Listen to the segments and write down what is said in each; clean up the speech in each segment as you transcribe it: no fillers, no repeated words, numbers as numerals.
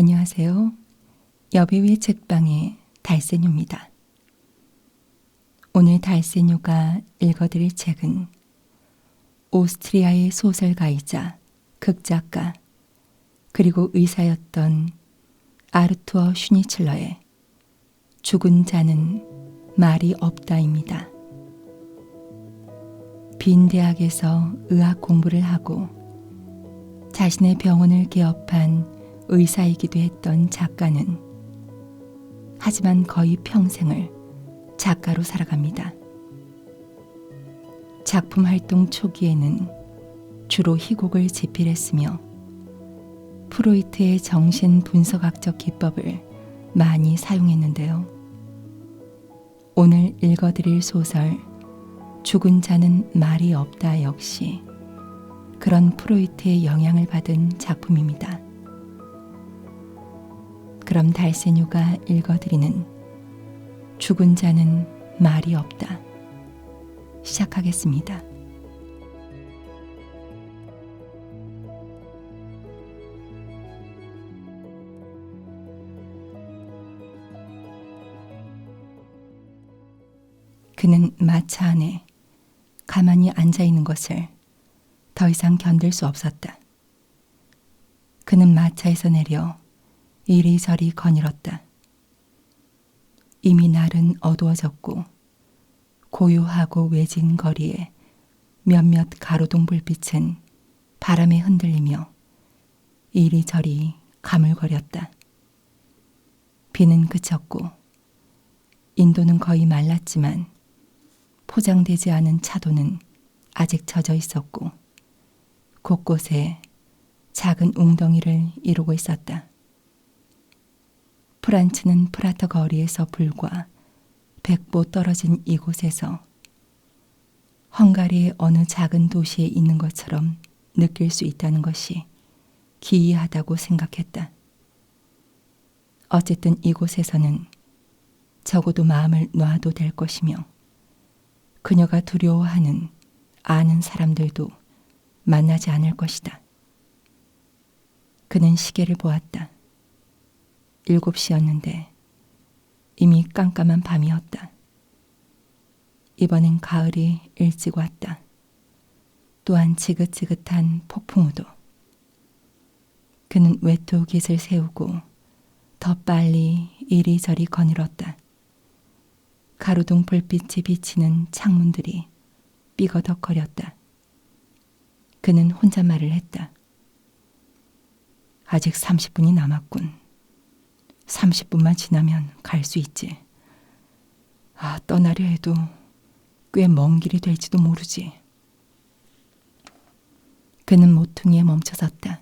안녕하세요. 여배우의 책방의 달세뇨입니다. 오늘 달세뇨가 읽어드릴 책은 오스트리아의 소설가이자 극작가 그리고 의사였던 아르투어 슈니칠러의 죽은 자는 말이 없다입니다. 빈 대학에서 의학 공부를 하고 자신의 병원을 개업한 의사이기도 했던 작가는 하지만 거의 평생을 작가로 살아갑니다. 작품 활동 초기에는 주로 희곡을 집필했으며 프로이트의 정신 분석학적 기법을 많이 사용했는데요. 오늘 읽어드릴 소설 죽은 자는 말이 없다 역시 그런 프로이트의 영향을 받은 작품입니다. 그럼 달세뇨가 읽어드리는 죽은 자는 말이 없다. 시작하겠습니다. 그는 마차 안에 가만히 앉아 있는 것을 더 이상 견딜 수 없었다. 그는 마차에서 내려 이리저리 거닐었다. 이미 날은 어두워졌고 고요하고 외진 거리에 몇몇 가로등 불빛은 바람에 흔들리며 이리저리 가물거렸다. 비는 그쳤고 인도는 거의 말랐지만 포장되지 않은 차도는 아직 젖어 있었고 곳곳에 작은 웅덩이를 이루고 있었다. 프란츠는 프라터 거리에서 불과 100보 떨어진 이곳에서 헝가리의 어느 작은 도시에 있는 것처럼 느낄 수 있다는 것이 기이하다고 생각했다. 어쨌든 이곳에서는 적어도 마음을 놔도 될 것이며 그녀가 두려워하는 아는 사람들도 만나지 않을 것이다. 그는 시계를 보았다. 7시였는데 이미 깜깜한 밤이었다. 이번엔 가을이 일찍 왔다. 또한 지긋지긋한 폭풍우도. 그는 외투깃을 세우고 더 빨리 이리저리 거닐었다. 가로등 불빛이 비치는 창문들이 삐거덕거렸다. 그는 혼잣말을 했다. 아직 30분이 남았군. 30분만 지나면 갈 수 있지. 떠나려 해도 꽤 먼 길이 될지도 모르지. 그는 모퉁이에 멈춰섰다.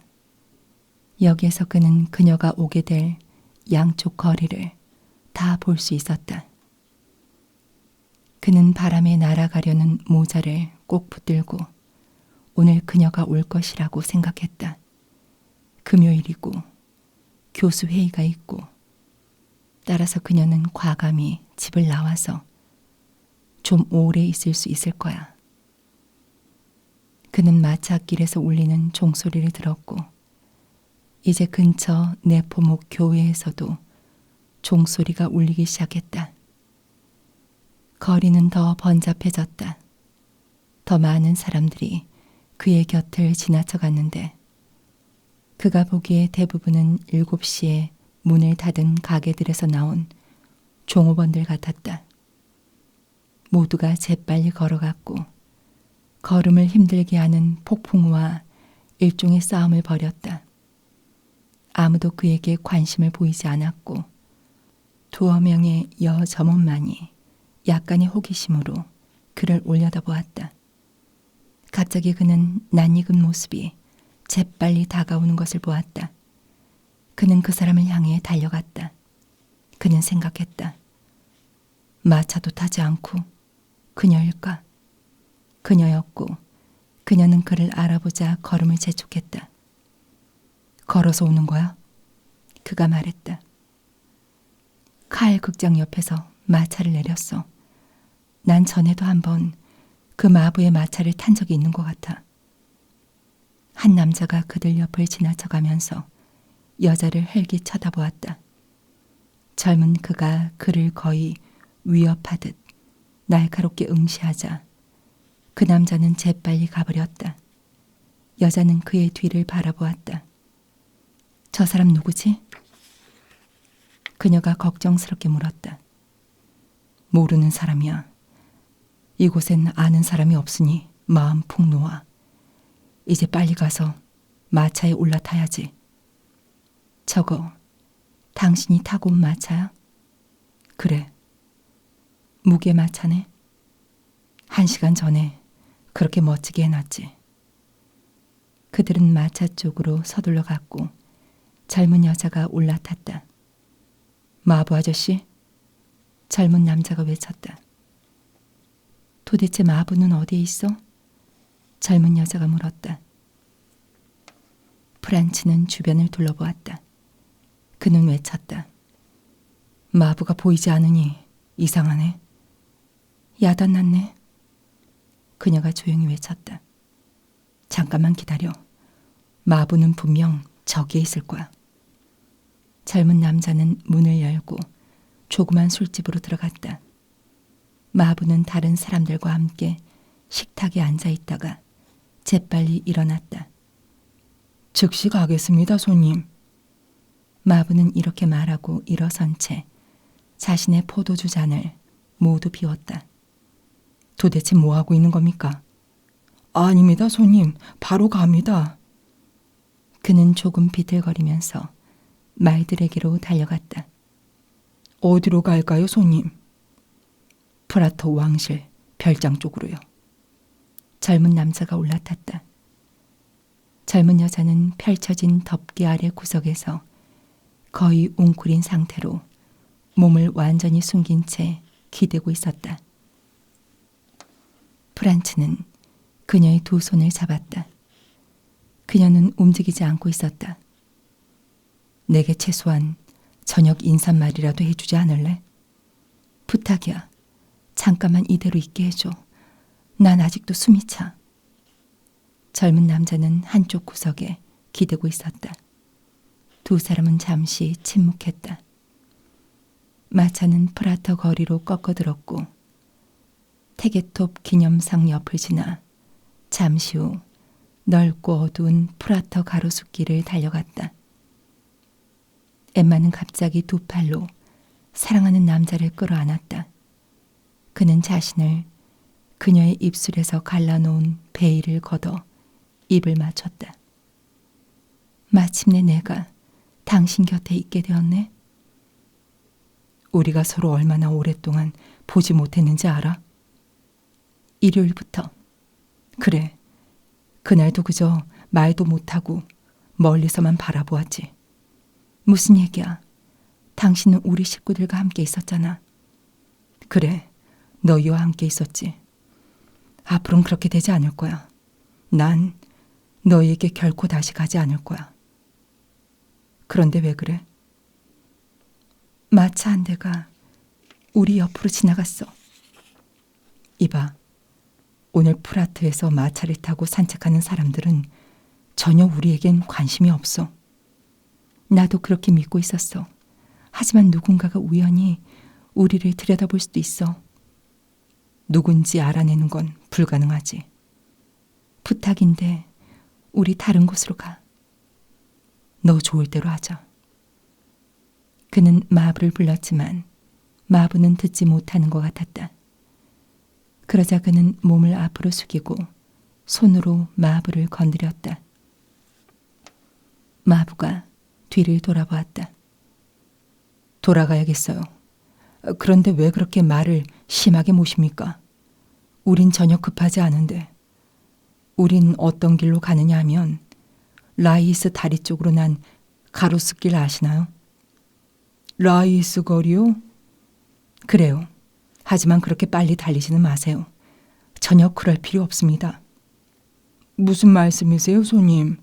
여기에서 그는 그녀가 오게 될 양쪽 거리를 다 볼 수 있었다. 그는 바람에 날아가려는 모자를 꼭 붙들고 오늘 그녀가 올 것이라고 생각했다. 금요일이고 교수 회의가 있고 따라서 그녀는 과감히 집을 나와서 좀 오래 있을 수 있을 거야. 그는 마차길에서 울리는 종소리를 들었고 이제 근처 네포목 교회에서도 종소리가 울리기 시작했다. 거리는 더 번잡해졌다. 더 많은 사람들이 그의 곁을 지나쳐갔는데 그가 보기에 대부분은 7시에 문을 닫은 가게들에서 나온 종업원들 같았다. 모두가 재빨리 걸어갔고 걸음을 힘들게 하는 폭풍우와 일종의 싸움을 벌였다. 아무도 그에게 관심을 보이지 않았고 두어 명의 여점원만이 약간의 호기심으로 그를 올려다보았다. 갑자기 그는 낯익은 모습이 재빨리 다가오는 것을 보았다. 그는 그 사람을 향해 달려갔다. 그는 생각했다. 마차도 타지 않고 그녀일까? 그녀였고 그녀는 그를 알아보자 걸음을 재촉했다. 걸어서 오는 거야? 그가 말했다. 칼 극장 옆에서 마차를 내렸어. 난 전에도 한번 그 마부의 마차를 탄 적이 있는 것 같아. 한 남자가 그들 옆을 지나쳐가면서 여자를 헬기 쳐다보았다. 젊은 그가 그를 거의 위협하듯 날카롭게 응시하자 그 남자는 재빨리 가버렸다. 여자는 그의 뒤를 바라보았다. 저 사람 누구지? 그녀가 걱정스럽게 물었다. 모르는 사람이야. 이곳엔 아는 사람이 없으니 마음 푹 놓아. 이제 빨리 가서 마차에 올라타야지. 저거 당신이 타고 온 마차야? 그래. 무게 마차네. 1시간 전에 그렇게 멋지게 해놨지. 그들은 마차 쪽으로 서둘러 갔고 젊은 여자가 올라탔다. 마부 아저씨? 젊은 남자가 외쳤다. 도대체 마부는 어디에 있어? 젊은 여자가 물었다. 프란치는 주변을 둘러보았다. 그는 외쳤다. 마부가 보이지 않으니 이상하네. 야단났네. 그녀가 조용히 외쳤다. 잠깐만 기다려. 마부는 분명 저기에 있을 거야. 젊은 남자는 문을 열고 조그만 술집으로 들어갔다. 마부는 다른 사람들과 함께 식탁에 앉아 있다가 재빨리 일어났다. 즉시 가겠습니다, 손님. 마부는 이렇게 말하고 일어선 채 자신의 포도주 잔을 모두 비웠다. 도대체 뭐하고 있는 겁니까? 아닙니다, 손님. 바로 갑니다. 그는 조금 비틀거리면서 말들에게로 달려갔다. 어디로 갈까요, 손님? 프라토 왕실 별장 쪽으로요. 젊은 남자가 올라탔다. 젊은 여자는 펼쳐진 덮개 아래 구석에서 거의 웅크린 상태로 몸을 완전히 숨긴 채 기대고 있었다. 프란츠는 그녀의 두 손을 잡았다. 그녀는 움직이지 않고 있었다. 내게 최소한 저녁 인사말이라도 해주지 않을래? 부탁이야. 잠깐만 이대로 있게 해줘. 난 아직도 숨이 차. 젊은 남자는 한쪽 구석에 기대고 있었다. 두 사람은 잠시 침묵했다. 마차는 프라터 거리로 꺾어들었고 테게톱 기념상 옆을 지나 잠시 후 넓고 어두운 프라터 가로수길을 달려갔다. 엠마는 갑자기 두 팔로 사랑하는 남자를 끌어안았다. 그는 자신을 그녀의 입술에서 갈라놓은 베일을 걷어 입을 맞췄다. 마침내 내가 당신 곁에 있게 되었네. 우리가 서로 얼마나 오랫동안 보지 못했는지 알아? 일요일부터. 그래, 그날도 그저 말도 못하고 멀리서만 바라보았지. 무슨 얘기야? 당신은 우리 식구들과 함께 있었잖아. 그래, 너희와 함께 있었지. 앞으로는 그렇게 되지 않을 거야. 난 너희에게 결코 다시 가지 않을 거야. 그런데 왜 그래? 마차 한 대가 우리 옆으로 지나갔어. 이봐, 오늘 프라트에서 마차를 타고 산책하는 사람들은 전혀 우리에겐 관심이 없어. 나도 그렇게 믿고 있었어. 하지만 누군가가 우연히 우리를 들여다볼 수도 있어. 누군지 알아내는 건 불가능하지. 부탁인데 우리 다른 곳으로 가. 너 좋을 대로 하자. 그는 마부를 불렀지만 마부는 듣지 못하는 것 같았다. 그러자 그는 몸을 앞으로 숙이고 손으로 마부를 건드렸다. 마부가 뒤를 돌아보았다. 돌아가야겠어요. 그런데 왜 그렇게 말을 심하게 모십니까? 우린 전혀 급하지 않은데. 우린 어떤 길로 가느냐 하면 라이스 다리 쪽으로 난 가로수길 아시나요? 라이스 거리요? 그래요. 하지만 그렇게 빨리 달리지는 마세요. 전혀 그럴 필요 없습니다. 무슨 말씀이세요, 손님?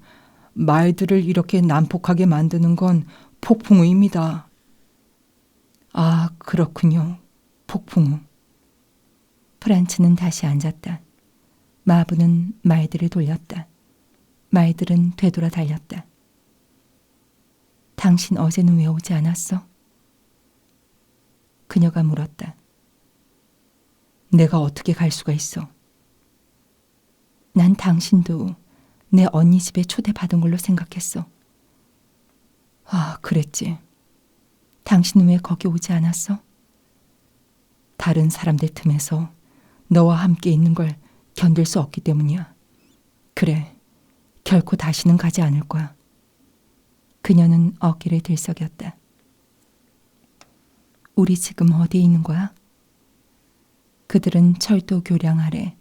말들을 이렇게 난폭하게 만드는 건 폭풍우입니다. 아, 그렇군요. 폭풍우. 프란츠는 다시 앉았다. 마부는 말들을 돌렸다. 말들은 되돌아 달렸다. 당신 어제는 왜 오지 않았어? 그녀가 물었다. 내가 어떻게 갈 수가 있어? 난 당신도 내 언니 집에 초대받은 걸로 생각했어. 아, 그랬지. 당신은 왜 거기 오지 않았어? 다른 사람들 틈에서 너와 함께 있는 걸 견딜 수 없기 때문이야. 그래, 결코 다시는 가지 않을 거야. 그녀는 어깨를 들썩였다. 우리 지금 어디에 있는 거야? 그들은 철도 교량 아래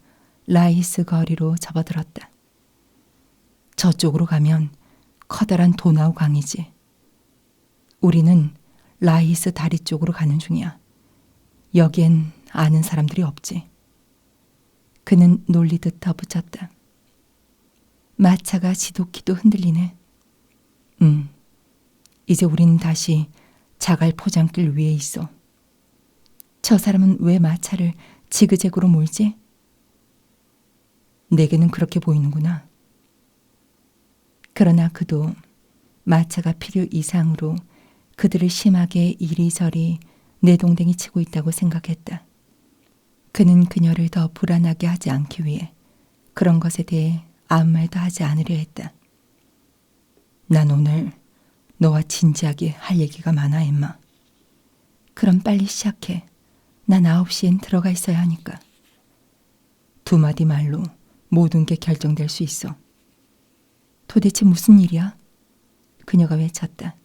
라이스 거리로 접어들었다. 저쪽으로 가면 커다란 도나우 강이지. 우리는 라이스 다리 쪽으로 가는 중이야. 여기엔 아는 사람들이 없지. 그는 놀리듯 덧붙였다. 마차가 지독히도 흔들리네. 이제 우린 다시 자갈 포장길 위에 있어. 저 사람은 왜 마차를 지그재그로 몰지? 내게는 그렇게 보이는구나. 그러나 그도 마차가 필요 이상으로 그들을 심하게 이리저리 내동댕이 치고 있다고 생각했다. 그는 그녀를 더 불안하게 하지 않기 위해 그런 것에 대해 아무 말도 하지 않으려 했다. 난 오늘 너와 진지하게 할 얘기가 많아, 엠마. 그럼 빨리 시작해. 난 9시엔 들어가 있어야 하니까. 두 마디 말로 모든 게 결정될 수 있어. 도대체 무슨 일이야? 그녀가 외쳤다.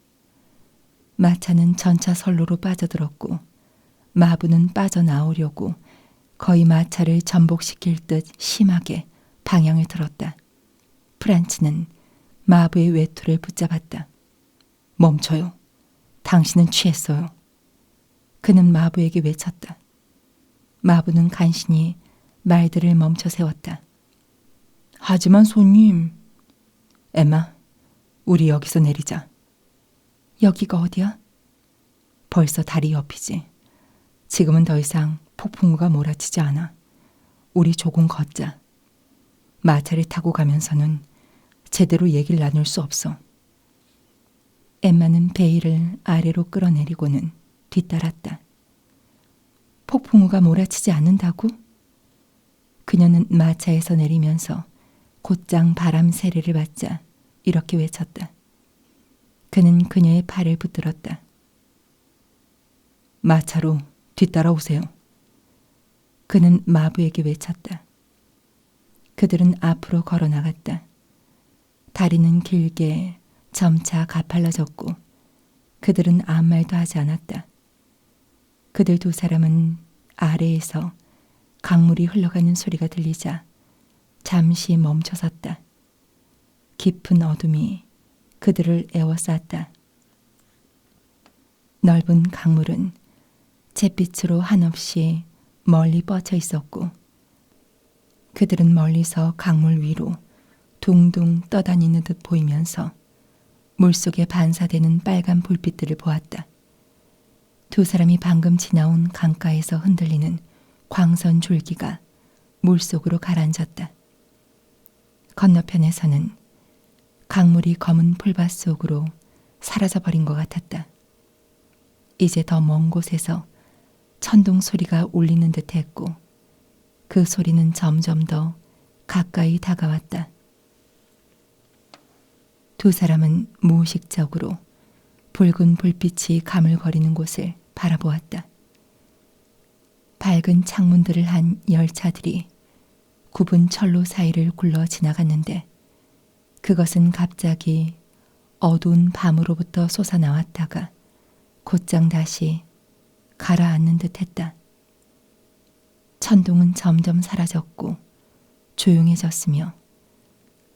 마차는 전차 선로로 빠져들었고 마부는 빠져나오려고 거의 마차를 전복시킬 듯 심하게 방향을 틀었다. 프란츠는 마부의 외투를 붙잡았다. 멈춰요. 당신은 취했어요. 그는 마부에게 외쳤다. 마부는 간신히 말들을 멈춰 세웠다. 하지만 손님. 엠마, 우리 여기서 내리자. 여기가 어디야? 벌써 다리 옆이지. 지금은 더 이상 폭풍우가 몰아치지 않아. 우리 조금 걷자. 마차를 타고 가면서는 제대로 얘기를 나눌 수 없어. 엠마는 베일을 아래로 끌어내리고는 뒤따랐다. 폭풍우가 몰아치지 않는다고? 그녀는 마차에서 내리면서 곧장 바람 세례를 맞자 이렇게 외쳤다. 그는 그녀의 팔을 붙들었다. 마차로 뒤따라오세요. 그는 마부에게 외쳤다. 그들은 앞으로 걸어 나갔다. 다리는 길게 점차 가팔라졌고 그들은 아무 말도 하지 않았다. 그들 두 사람은 아래에서 강물이 흘러가는 소리가 들리자 잠시 멈춰섰다. 깊은 어둠이 그들을 에워쌌다. 넓은 강물은 잿빛으로 한없이 멀리 뻗쳐 있었고 그들은 멀리서 강물 위로 둥둥 떠다니는 듯 보이면서 물속에 반사되는 빨간 불빛들을 보았다. 두 사람이 방금 지나온 강가에서 흔들리는 광선 줄기가 물속으로 가라앉았다. 건너편에서는 강물이 검은 풀밭 속으로 사라져버린 것 같았다. 이제 더 먼 곳에서 천둥 소리가 울리는 듯 했고 그 소리는 점점 더 가까이 다가왔다. 두 사람은 무의식적으로 붉은 불빛이 가물거리는 곳을 바라보았다. 밝은 창문들을 한 열차들이 굽은 철로 사이를 굴러 지나갔는데 그것은 갑자기 어두운 밤으로부터 솟아나왔다가 곧장 다시 가라앉는 듯 했다. 천둥은 점점 사라졌고 조용해졌으며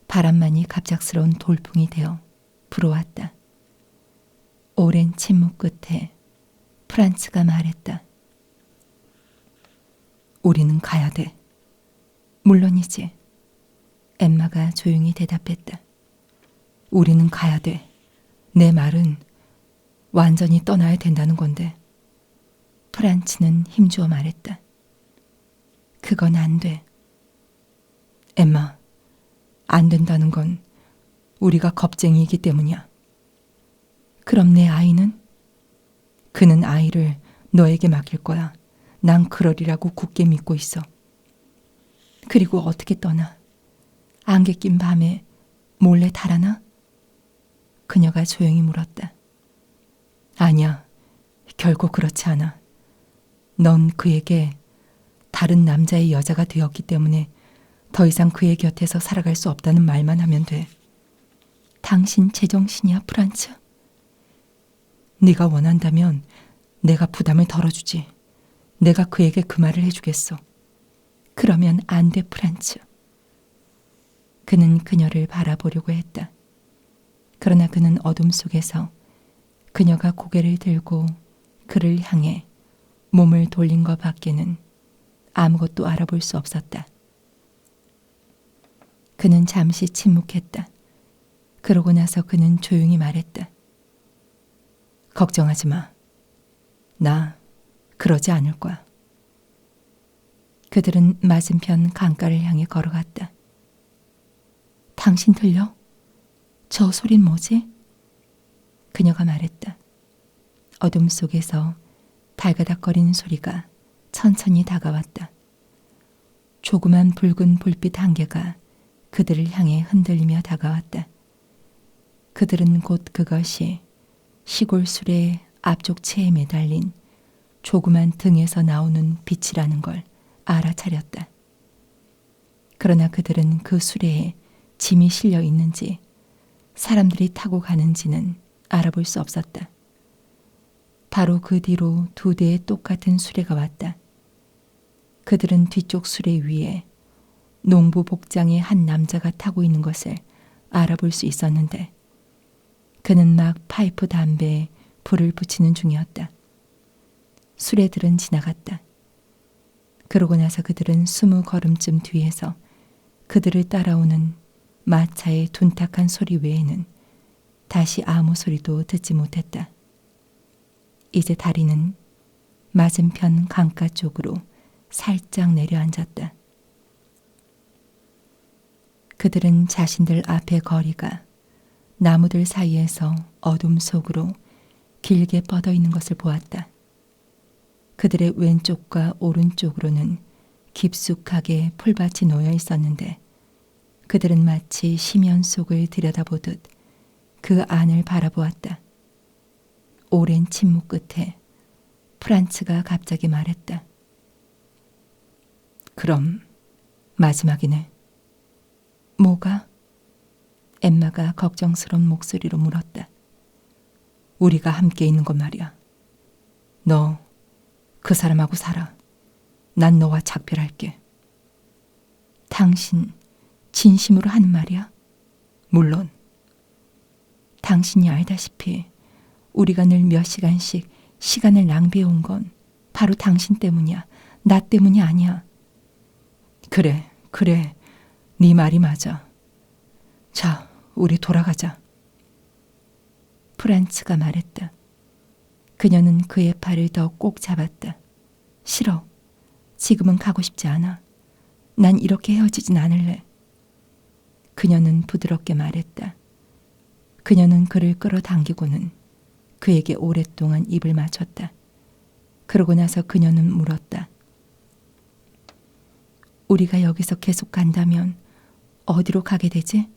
바람만이 갑작스러운 돌풍이 되어 불어왔다. 오랜 침묵 끝에 프란츠가 말했다. 우리는 가야 돼. 물론이지. 엠마가 조용히 대답했다. 우리는 가야 돼. 내 말은 완전히 떠나야 된다는 건데. 프란츠는 힘주어 말했다. 그건 안 돼. 엠마, 안 된다는 건 우리가 겁쟁이이기 때문이야. 그럼 내 아이는? 그는 아이를 너에게 맡길 거야. 난 그러리라고 굳게 믿고 있어. 그리고 어떻게 떠나? 안개 낀 밤에 몰래 달아나? 그녀가 조용히 물었다. 아니야, 결코 그렇지 않아. 넌 그에게 다른 남자의 여자가 되었기 때문에 더 이상 그의 곁에서 살아갈 수 없다는 말만 하면 돼. 당신 제정신이야, 프란츠? 네가 원한다면 내가 부담을 덜어주지. 내가 그에게 그 말을 해주겠어. 그러면 안 돼, 프란츠. 그는 그녀를 바라보려고 했다. 그러나 그는 어둠 속에서 그녀가 고개를 들고 그를 향해 몸을 돌린 것 밖에는 아무것도 알아볼 수 없었다. 그는 잠시 침묵했다. 그러고 나서 그는 조용히 말했다. 걱정하지 마. 나 그러지 않을 거야. 그들은 맞은편 강가를 향해 걸어갔다. 당신 들려? 저 소린 뭐지? 그녀가 말했다. 어둠 속에서 달가닥거리는 소리가 천천히 다가왔다. 조그만 붉은 불빛 한 개가 그들을 향해 흔들리며 다가왔다. 그들은 곧 그것이 시골 술의 앞쪽 채에 매달린 조그만 등에서 나오는 빛이라는 걸 알아차렸다. 그러나 그들은 그 수레에 짐이 실려 있는지 사람들이 타고 가는지는 알아볼 수 없었다. 바로 그 뒤로 두 대의 똑같은 수레가 왔다. 그들은 뒤쪽 수레 위에 농부 복장의 한 남자가 타고 있는 것을 알아볼 수 있었는데 그는 막 파이프 담배에 불을 붙이는 중이었다. 수레들은 지나갔다. 그러고 나서 그들은 20걸음쯤 뒤에서 그들을 따라오는 마차의 둔탁한 소리 외에는 다시 아무 소리도 듣지 못했다. 이제 다리는 맞은편 강가 쪽으로 살짝 내려앉았다. 그들은 자신들 앞의 거리가 나무들 사이에서 어둠 속으로 길게 뻗어 있는 것을 보았다. 그들의 왼쪽과 오른쪽으로는 깊숙하게 풀밭이 놓여 있었는데 그들은 마치 심연 속을 들여다보듯 그 안을 바라보았다. 오랜 침묵 끝에 프란츠가 갑자기 말했다. 그럼 마지막이네. 뭐가? 엠마가 걱정스러운 목소리로 물었다. 우리가 함께 있는 것 말이야. 너 그 사람하고 살아. 난 너와 작별할게. 당신 진심으로 하는 말이야? 물론. 당신이 알다시피 우리가 늘 몇 시간씩 시간을 낭비해 온 건 바로 당신 때문이야. 나 때문이 아니야. 그래. 네 말이 맞아. 자, 우리 돌아가자. 프란츠가 말했다. 그녀는 그의 팔을 더 꼭 잡았다. 싫어. 지금은 가고 싶지 않아. 난 이렇게 헤어지진 않을래. 그녀는 부드럽게 말했다. 그녀는 그를 끌어당기고는 그에게 오랫동안 입을 맞췄다. 그러고 나서 그녀는 물었다. 우리가 여기서 계속 간다면 어디로 가게 되지?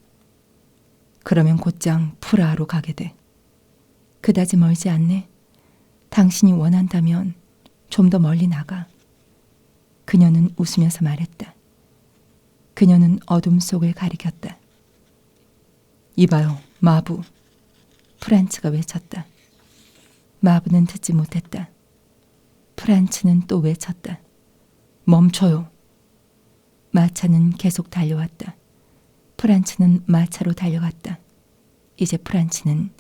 그러면 곧장 프라하로 가게 돼. 그다지 멀지 않네. 당신이 원한다면 좀 더 멀리 나가. 그녀는 웃으면서 말했다. 그녀는 어둠 속을 가리켰다. 이봐요, 마부. 프란츠가 외쳤다. 마부는 듣지 못했다. 프란츠는 또 외쳤다. 멈춰요. 마차는 계속 달려왔다. 프란츠는 마차로 달려갔다. 이제 프란츠는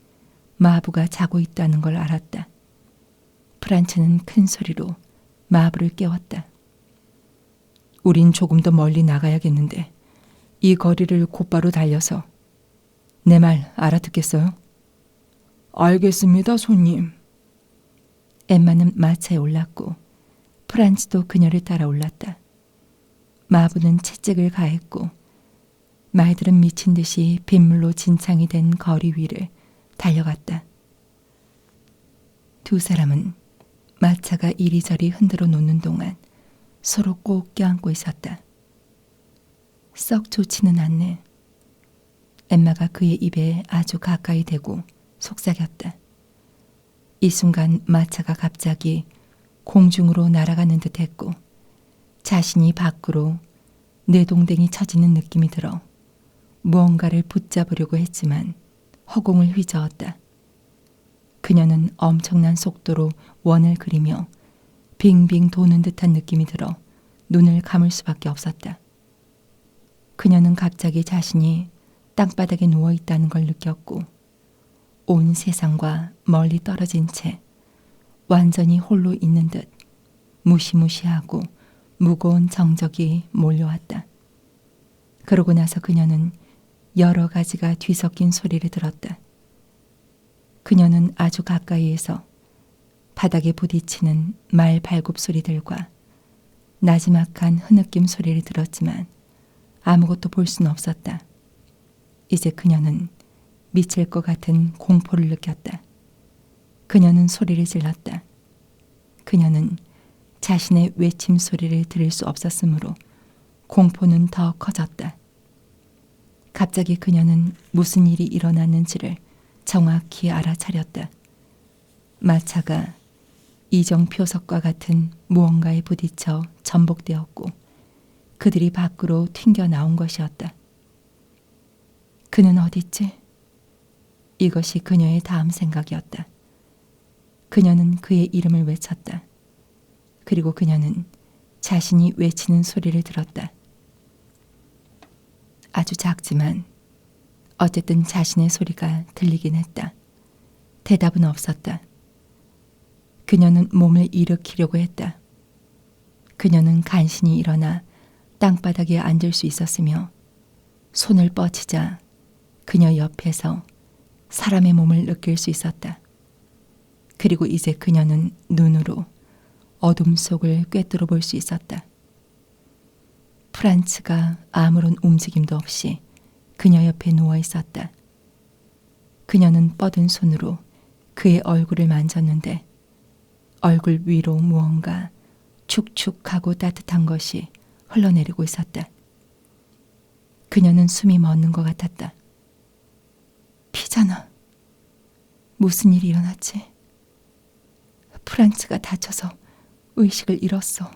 마부가 자고 있다는 걸 알았다. 프란츠는 큰 소리로 마부를 깨웠다. 우린 조금 더 멀리 나가야겠는데 이 거리를 곧바로 달려서 내 말 알아듣겠어요? 알겠습니다, 손님. 엠마는 마차에 올랐고 프란츠도 그녀를 따라 올랐다. 마부는 채찍을 가했고 말들은 미친 듯이 빗물로 진창이 된 거리 위를 달려갔다. 두 사람은 마차가 이리저리 흔들어 놓는 동안 서로 꼭 껴안고 있었다. 썩 좋지는 않네. 엠마가 그의 입에 아주 가까이 대고 속삭였다. 이 순간 마차가 갑자기 공중으로 날아가는 듯 했고 자신이 밖으로 내동댕이 쳐지는 느낌이 들어 무언가를 붙잡으려고 했지만 허공을 휘저었다. 그녀는 엄청난 속도로 원을 그리며 빙빙 도는 듯한 느낌이 들어 눈을 감을 수밖에 없었다. 그녀는 갑자기 자신이 땅바닥에 누워 있다는 걸 느꼈고 온 세상과 멀리 떨어진 채 완전히 홀로 있는 듯 무시무시하고 무거운 정적이 몰려왔다. 그러고 나서 그녀는 여러 가지가 뒤섞인 소리를 들었다. 그녀는 아주 가까이에서 바닥에 부딪히는 말 발굽 소리들과 나지막한 흐느낌 소리를 들었지만 아무것도 볼 수는 없었다. 이제 그녀는 미칠 것 같은 공포를 느꼈다. 그녀는 소리를 질렀다. 그녀는 자신의 외침 소리를 들을 수 없었으므로 공포는 더 커졌다. 갑자기 그녀는 무슨 일이 일어났는지를 정확히 알아차렸다. 마차가 이정표석과 같은 무언가에 부딪혀 전복되었고 그들이 밖으로 튕겨 나온 것이었다. 그는 어딨지? 이것이 그녀의 다음 생각이었다. 그녀는 그의 이름을 외쳤다. 그리고 그녀는 자신이 외치는 소리를 들었다. 아주 작지만 어쨌든 자신의 소리가 들리긴 했다. 대답은 없었다. 그녀는 몸을 일으키려고 했다. 그녀는 간신히 일어나 땅바닥에 앉을 수 있었으며 손을 뻗치자 그녀 옆에서 사람의 몸을 느낄 수 있었다. 그리고 이제 그녀는 눈으로 어둠 속을 꿰뚫어 볼 수 있었다. 프란츠가 아무런 움직임도 없이 그녀 옆에 누워 있었다. 그녀는 뻗은 손으로 그의 얼굴을 만졌는데 얼굴 위로 무언가 축축하고 따뜻한 것이 흘러내리고 있었다. 그녀는 숨이 멎는 것 같았다. 피잖아. 무슨 일이 일어났지? 프란츠가 다쳐서 의식을 잃었어.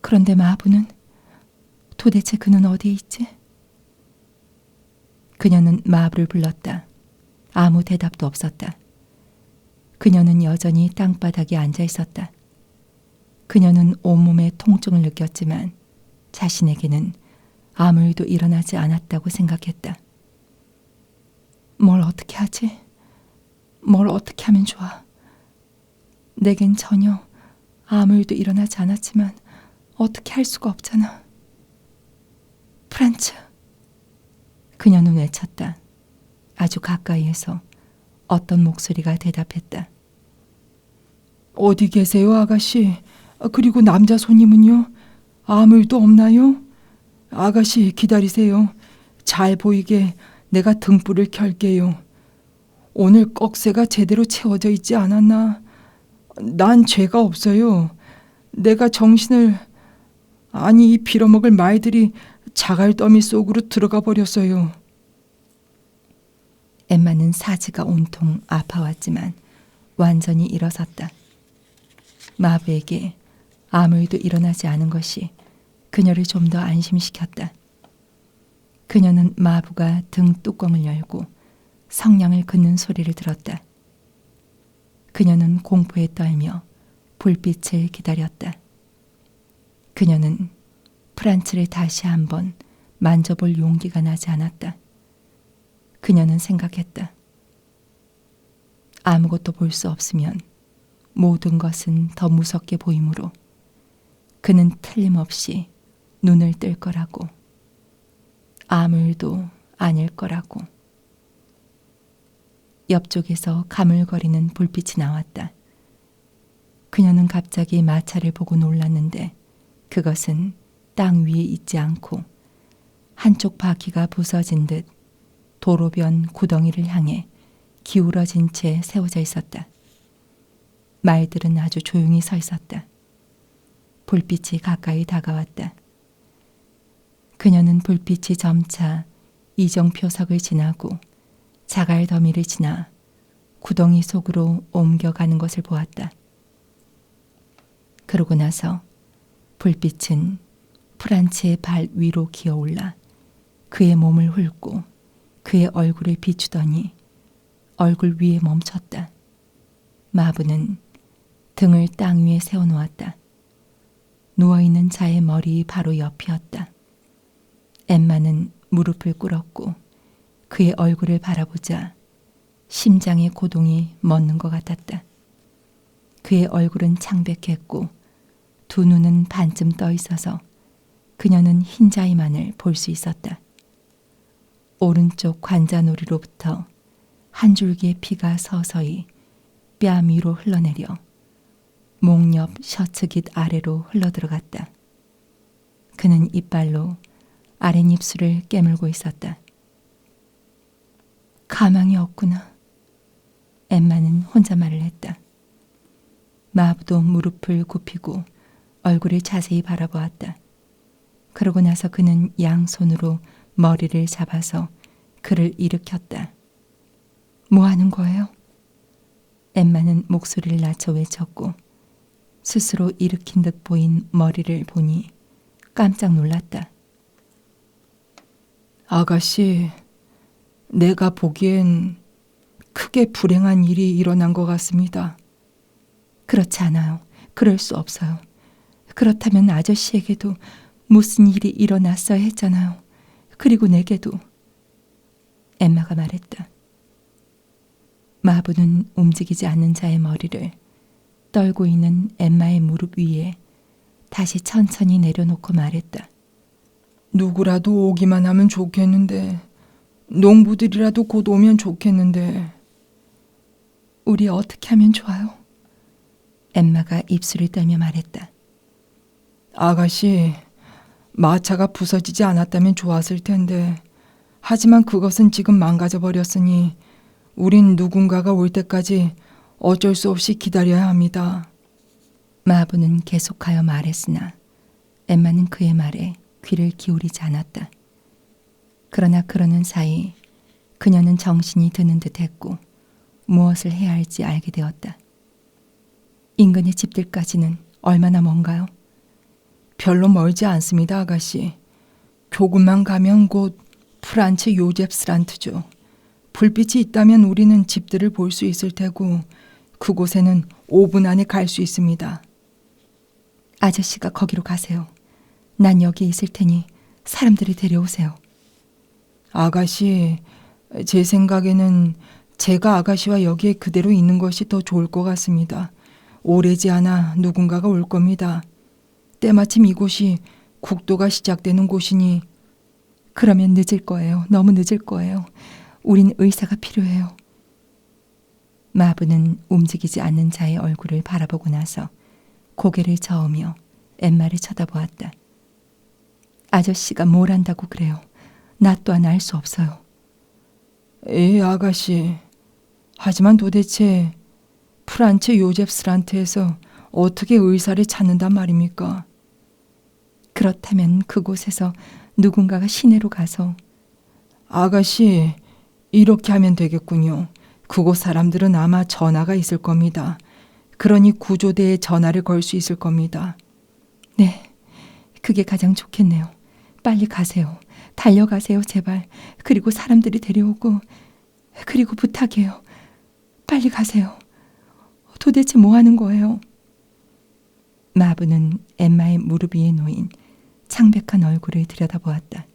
그런데 마부는? 도대체 그는 어디에 있지? 그녀는 마부를 불렀다. 아무 대답도 없었다. 그녀는 여전히 땅바닥에 앉아 있었다. 그녀는 온몸에 통증을 느꼈지만 자신에게는 아무 일도 일어나지 않았다고 생각했다. 뭘 어떻게 하지? 뭘 어떻게 하면 좋아? 내겐 전혀 아무 일도 일어나지 않았지만 어떻게 할 수가 없잖아. 프란츠. 그녀는 외쳤다. 아주 가까이에서 어떤 목소리가 대답했다. 어디 계세요, 아가씨? 그리고 남자 손님은요? 아무 일도 없나요? 아가씨 기다리세요. 잘 보이게 내가 등불을 켤게요. 오늘 꺽쇠가 제대로 채워져 있지 않았나? 난 죄가 없어요. 내가 정신을... 아니 이 빌어먹을 말들이 자갈더미 속으로 들어가 버렸어요. 엠마는 사지가 온통 아파왔지만 완전히 일어섰다. 마부에게 아무 일도 일어나지 않은 것이 그녀를 좀 더 안심시켰다. 그녀는 마부가 등 뚜껑을 열고 성냥을 긋는 소리를 들었다. 그녀는 공포에 떨며 불빛을 기다렸다. 그녀는 프란츠를 다시 한번 만져볼 용기가 나지 않았다. 그녀는 생각했다. 아무것도 볼 수 없으면 모든 것은 더 무섭게 보이므로 그는 틀림없이 눈을 뜰 거라고. 아무 일도 아닐 거라고. 옆쪽에서 가물거리는 불빛이 나왔다. 그녀는 갑자기 마차를 보고 놀랐는데 그것은 땅 위에 있지 않고 한쪽 바퀴가 부서진 듯 도로변 구덩이를 향해 기울어진 채 세워져 있었다. 말들은 아주 조용히 서 있었다. 불빛이 가까이 다가왔다. 그녀는 불빛이 점차 이정표석을 지나고 자갈 더미를 지나 구덩이 속으로 옮겨가는 것을 보았다. 그러고 나서 불빛은 프란츠의 발 위로 기어올라 그의 몸을 훑고 그의 얼굴을 비추더니 얼굴 위에 멈췄다. 마부는 등을 땅 위에 세워놓았다. 누워있는 자의 머리 바로 옆이었다. 엠마는 무릎을 꿇었고 그의 얼굴을 바라보자 심장의 고동이 멎는 것 같았다. 그의 얼굴은 창백했고 두 눈은 반쯤 떠 있어서 그녀는 흰자위만을 볼 수 있었다. 오른쪽 관자놀이로부터 한 줄기의 피가 서서히 뺨 위로 흘러내려 목 옆 셔츠깃 아래로 흘러들어갔다. 그는 이빨로 아랫입술을 깨물고 있었다. 가망이 없구나. 엠마는 혼자 말을 했다. 마부도 무릎을 굽히고 얼굴을 자세히 바라보았다. 그러고 나서 그는 양손으로 머리를 잡아서 그를 일으켰다. 뭐 하는 거예요? 엠마는 목소리를 낮춰 외쳤고 스스로 일으킨 듯 보인 머리를 보니 깜짝 놀랐다. 아가씨, 내가 보기엔 크게 불행한 일이 일어난 것 같습니다. 그렇지 않아요. 그럴 수 없어요. 그렇다면 아저씨에게도 무슨 일이 일어났어야 했잖아요. 그리고 내게도. 엠마가 말했다. 마부는 움직이지 않는 자의 머리를 떨고 있는 엠마의 무릎 위에 다시 천천히 내려놓고 말했다. 누구라도 오기만 하면 좋겠는데, 농부들이라도 곧 오면 좋겠는데. 우리 어떻게 하면 좋아요? 엠마가 입술을 떨며 말했다. 아가씨, 마차가 부서지지 않았다면 좋았을 텐데, 하지만 그것은 지금 망가져 버렸으니 우린 누군가가 올 때까지 어쩔 수 없이 기다려야 합니다. 마부는 계속하여 말했으나 엠마는 그의 말에 귀를 기울이지 않았다. 그러나 그러는 사이 그녀는 정신이 드는 듯했고 무엇을 해야 할지 알게 되었다. 인근의 집들까지는 얼마나 먼가요? 별로 멀지 않습니다, 아가씨. 조금만 가면 곧 프란츠 요제프스란트죠. 불빛이 있다면 우리는 집들을 볼 수 있을 테고 그곳에는 5분 안에 갈 수 있습니다. 아저씨가 거기로 가세요. 난 여기 있을 테니 사람들이 데려오세요. 아가씨, 제 생각에는 제가 아가씨와 여기에 그대로 있는 것이 더 좋을 것 같습니다. 오래지 않아 누군가가 올 겁니다. 때마침 이곳이 국도가 시작되는 곳이니. 그러면 늦을 거예요. 너무 늦을 거예요. 우린 의사가 필요해요. 마부는 움직이지 않는 자의 얼굴을 바라보고 나서 고개를 저으며 엠마를 쳐다보았다. 아저씨가 뭘 안다고 그래요. 나 또한 알 수 없어요. 아가씨. 하지만 도대체 프란츠 요제프스란트에서 어떻게 의사를 찾는단 말입니까? 그렇다면 그곳에서 누군가가 시내로 가서. 아가씨, 이렇게 하면 되겠군요. 그곳 사람들은 아마 전화가 있을 겁니다. 그러니 구조대에 전화를 걸 수 있을 겁니다. 네, 그게 가장 좋겠네요. 빨리 가세요. 달려가세요, 제발. 그리고 사람들이 데려오고. 그리고 부탁해요. 빨리 가세요. 도대체 뭐 하는 거예요? 마부는 엠마의 무릎 위에 놓인 창백한 얼굴을 들여다보았다.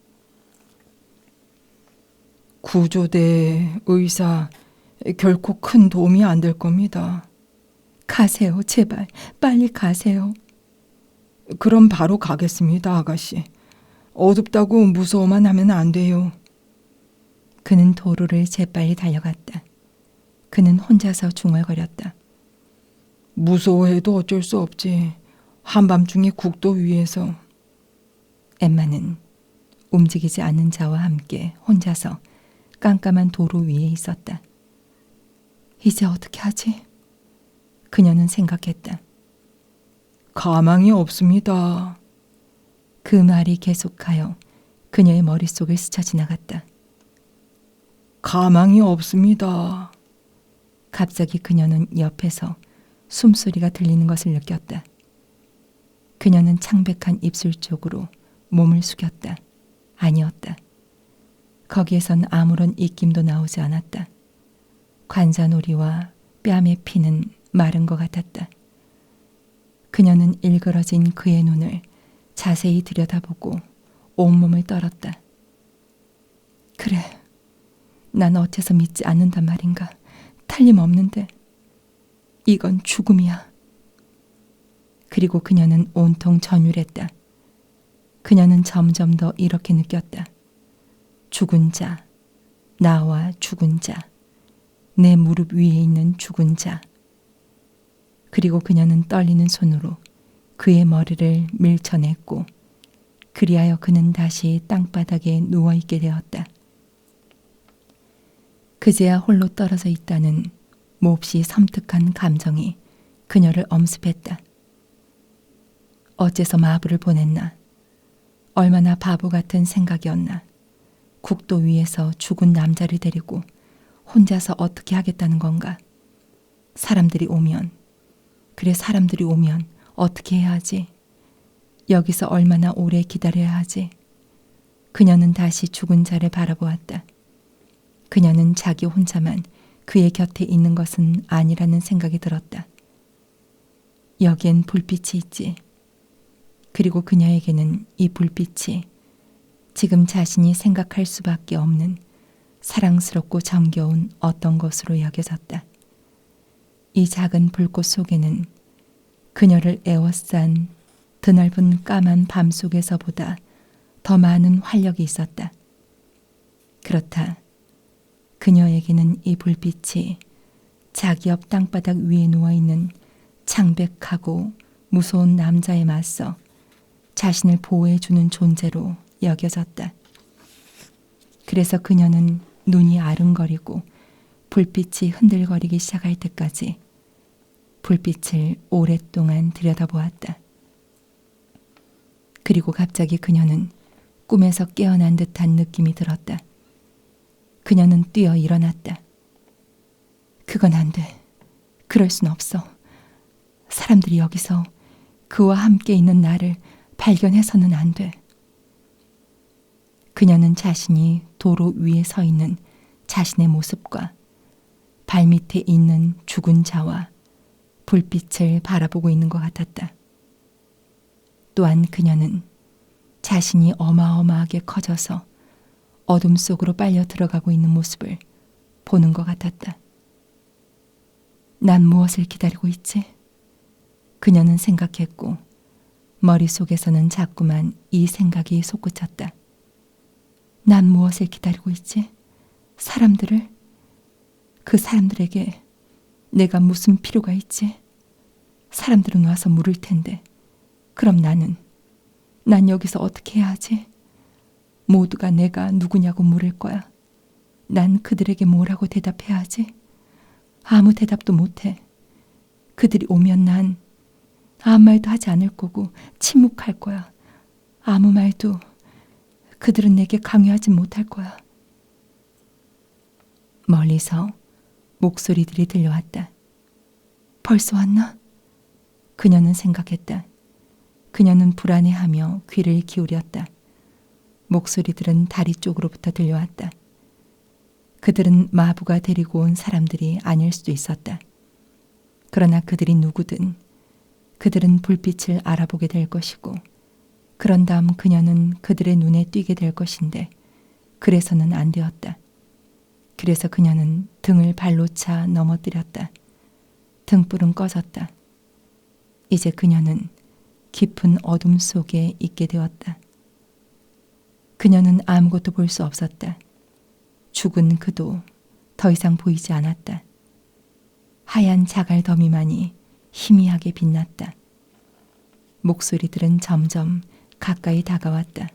구조대, 의사, 결코 큰 도움이 안 될 겁니다. 가세요, 제발. 빨리 가세요. 그럼 바로 가겠습니다, 아가씨. 어둡다고 무서워만 하면 안 돼요. 그는 도로를 재빨리 달려갔다. 그는 혼자서 중얼거렸다. 무서워해도 어쩔 수 없지. 한밤중에 국도 위에서. 엠마는 움직이지 않는 자와 함께 혼자서 깜깜한 도로 위에 있었다. 이제 어떻게 하지? 그녀는 생각했다. 가망이 없습니다. 그 말이 계속하여 그녀의 머릿속을 스쳐 지나갔다. 가망이 없습니다. 갑자기 그녀는 옆에서 숨소리가 들리는 것을 느꼈다. 그녀는 창백한 입술 쪽으로 몸을 숙였다. 아니었다. 거기에선 아무런 입김도 나오지 않았다. 관자놀이와 뺨의 피는 마른 것 같았다. 그녀는 일그러진 그의 눈을 자세히 들여다보고 온몸을 떨었다. 그래, 난 어째서 믿지 않는단 말인가. 틀림없는데 이건 죽음이야. 그리고 그녀는 온통 전율했다. 그녀는 점점 더 이렇게 느꼈다. 죽은 자, 나와 죽은 자, 내 무릎 위에 있는 죽은 자. 그리고 그녀는 떨리는 손으로 그의 머리를 밀쳐냈고 그리하여 그는 다시 땅바닥에 누워있게 되었다. 그제야 홀로 떨어져 있다는 몹시 섬뜩한 감정이 그녀를 엄습했다. 어째서 마부를 보냈나? 얼마나 바보 같은 생각이었나? 국도 위에서 죽은 남자를 데리고 혼자서 어떻게 하겠다는 건가? 사람들이 오면 어떻게 해야 하지? 여기서 얼마나 오래 기다려야 하지? 그녀는 다시 죽은 자를 바라보았다. 그녀는 자기 혼자만 그의 곁에 있는 것은 아니라는 생각이 들었다. 여기엔 불빛이 있지. 그리고 그녀에게는 이 불빛이 지금 자신이 생각할 수밖에 없는 사랑스럽고 정겨운 어떤 것으로 여겨졌다. 이 작은 불꽃 속에는 그녀를 에워싼 드넓은 까만 밤 속에서보다 더 많은 활력이 있었다. 그렇다. 그녀에게는 이 불빛이 자기 옆 땅바닥 위에 누워있는 창백하고 무서운 남자에 맞서 자신을 보호해주는 존재로 여겨졌다. 그래서 그녀는 눈이 아른거리고 불빛이 흔들거리기 시작할 때까지 불빛을 오랫동안 들여다보았다. 그리고 갑자기 그녀는 꿈에서 깨어난 듯한 느낌이 들었다. 그녀는 뛰어 일어났다. 그건 안 돼. 그럴 순 없어. 사람들이 여기서 그와 함께 있는 나를 발견해서는 안 돼. 그녀는 자신이 도로 위에 서 있는 자신의 모습과 발밑에 있는 죽은 자와 불빛을 바라보고 있는 것 같았다. 또한 그녀는 자신이 어마어마하게 커져서 어둠 속으로 빨려 들어가고 있는 모습을 보는 것 같았다. 난 무엇을 기다리고 있지? 그녀는 생각했고 머릿속에서는 자꾸만 이 생각이 솟구쳤다. 난 무엇을 기다리고 있지? 사람들을? 그 사람들에게 내가 무슨 필요가 있지? 사람들은 와서 물을 텐데 그럼 난 여기서 어떻게 해야 하지? 모두가 내가 누구냐고 물을 거야. 난 그들에게 뭐라고 대답해야 하지? 아무 대답도 못해. 그들이 오면 난 아무 말도 하지 않을 거고 침묵할 거야. 아무 말도 그들은 내게 강요하지 못할 거야. 멀리서 목소리들이 들려왔다. 벌써 왔나? 그녀는 생각했다. 그녀는 불안해하며 귀를 기울였다. 목소리들은 다리 쪽으로부터 들려왔다. 그들은 마부가 데리고 온 사람들이 아닐 수도 있었다. 그러나 그들이 누구든 그들은 불빛을 알아보게 될 것이고 그런 다음 그녀는 그들의 눈에 띄게 될 것인데 그래서는 안 되었다. 그래서 그녀는 등을 발로 차 넘어뜨렸다. 등불은 꺼졌다. 이제 그녀는 깊은 어둠 속에 있게 되었다. 그녀는 아무것도 볼 수 없었다. 죽은 그도 더 이상 보이지 않았다. 하얀 자갈 더미만이 희미하게 빛났다. 목소리들은 점점 가까이 다가왔다.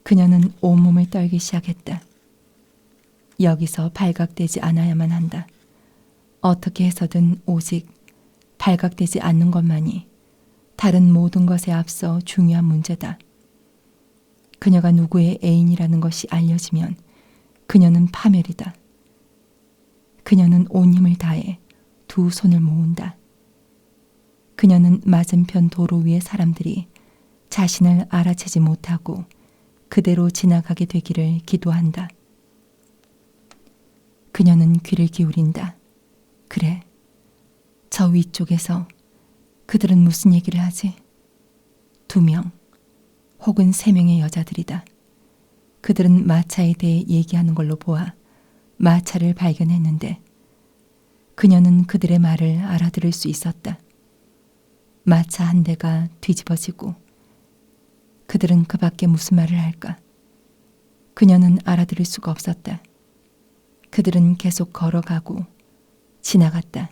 그녀는 온몸을 떨기 시작했다. 여기서 발각되지 않아야만 한다. 어떻게 해서든 오직 발각되지 않는 것만이 다른 모든 것에 앞서 중요한 문제다. 그녀가 누구의 애인이라는 것이 알려지면 그녀는 파멸이다. 그녀는 온 힘을 다해 두 손을 모은다. 그녀는 맞은편 도로 위의 사람들이 자신을 알아채지 못하고 그대로 지나가게 되기를 기도한다. 그녀는 귀를 기울인다. 그래, 저 위쪽에서 그들은 무슨 얘기를 하지? 2명 혹은 3명의 여자들이다. 그들은 마차에 대해 얘기하는 걸로 보아 마차를 발견했는데 그녀는 그들의 말을 알아들을 수 있었다. 마차 한 대가 뒤집어지고 그들은 그 밖에 무슨 말을 할까? 그녀는 알아들을 수가 없었다. 그들은 계속 걸어가고 지나갔다.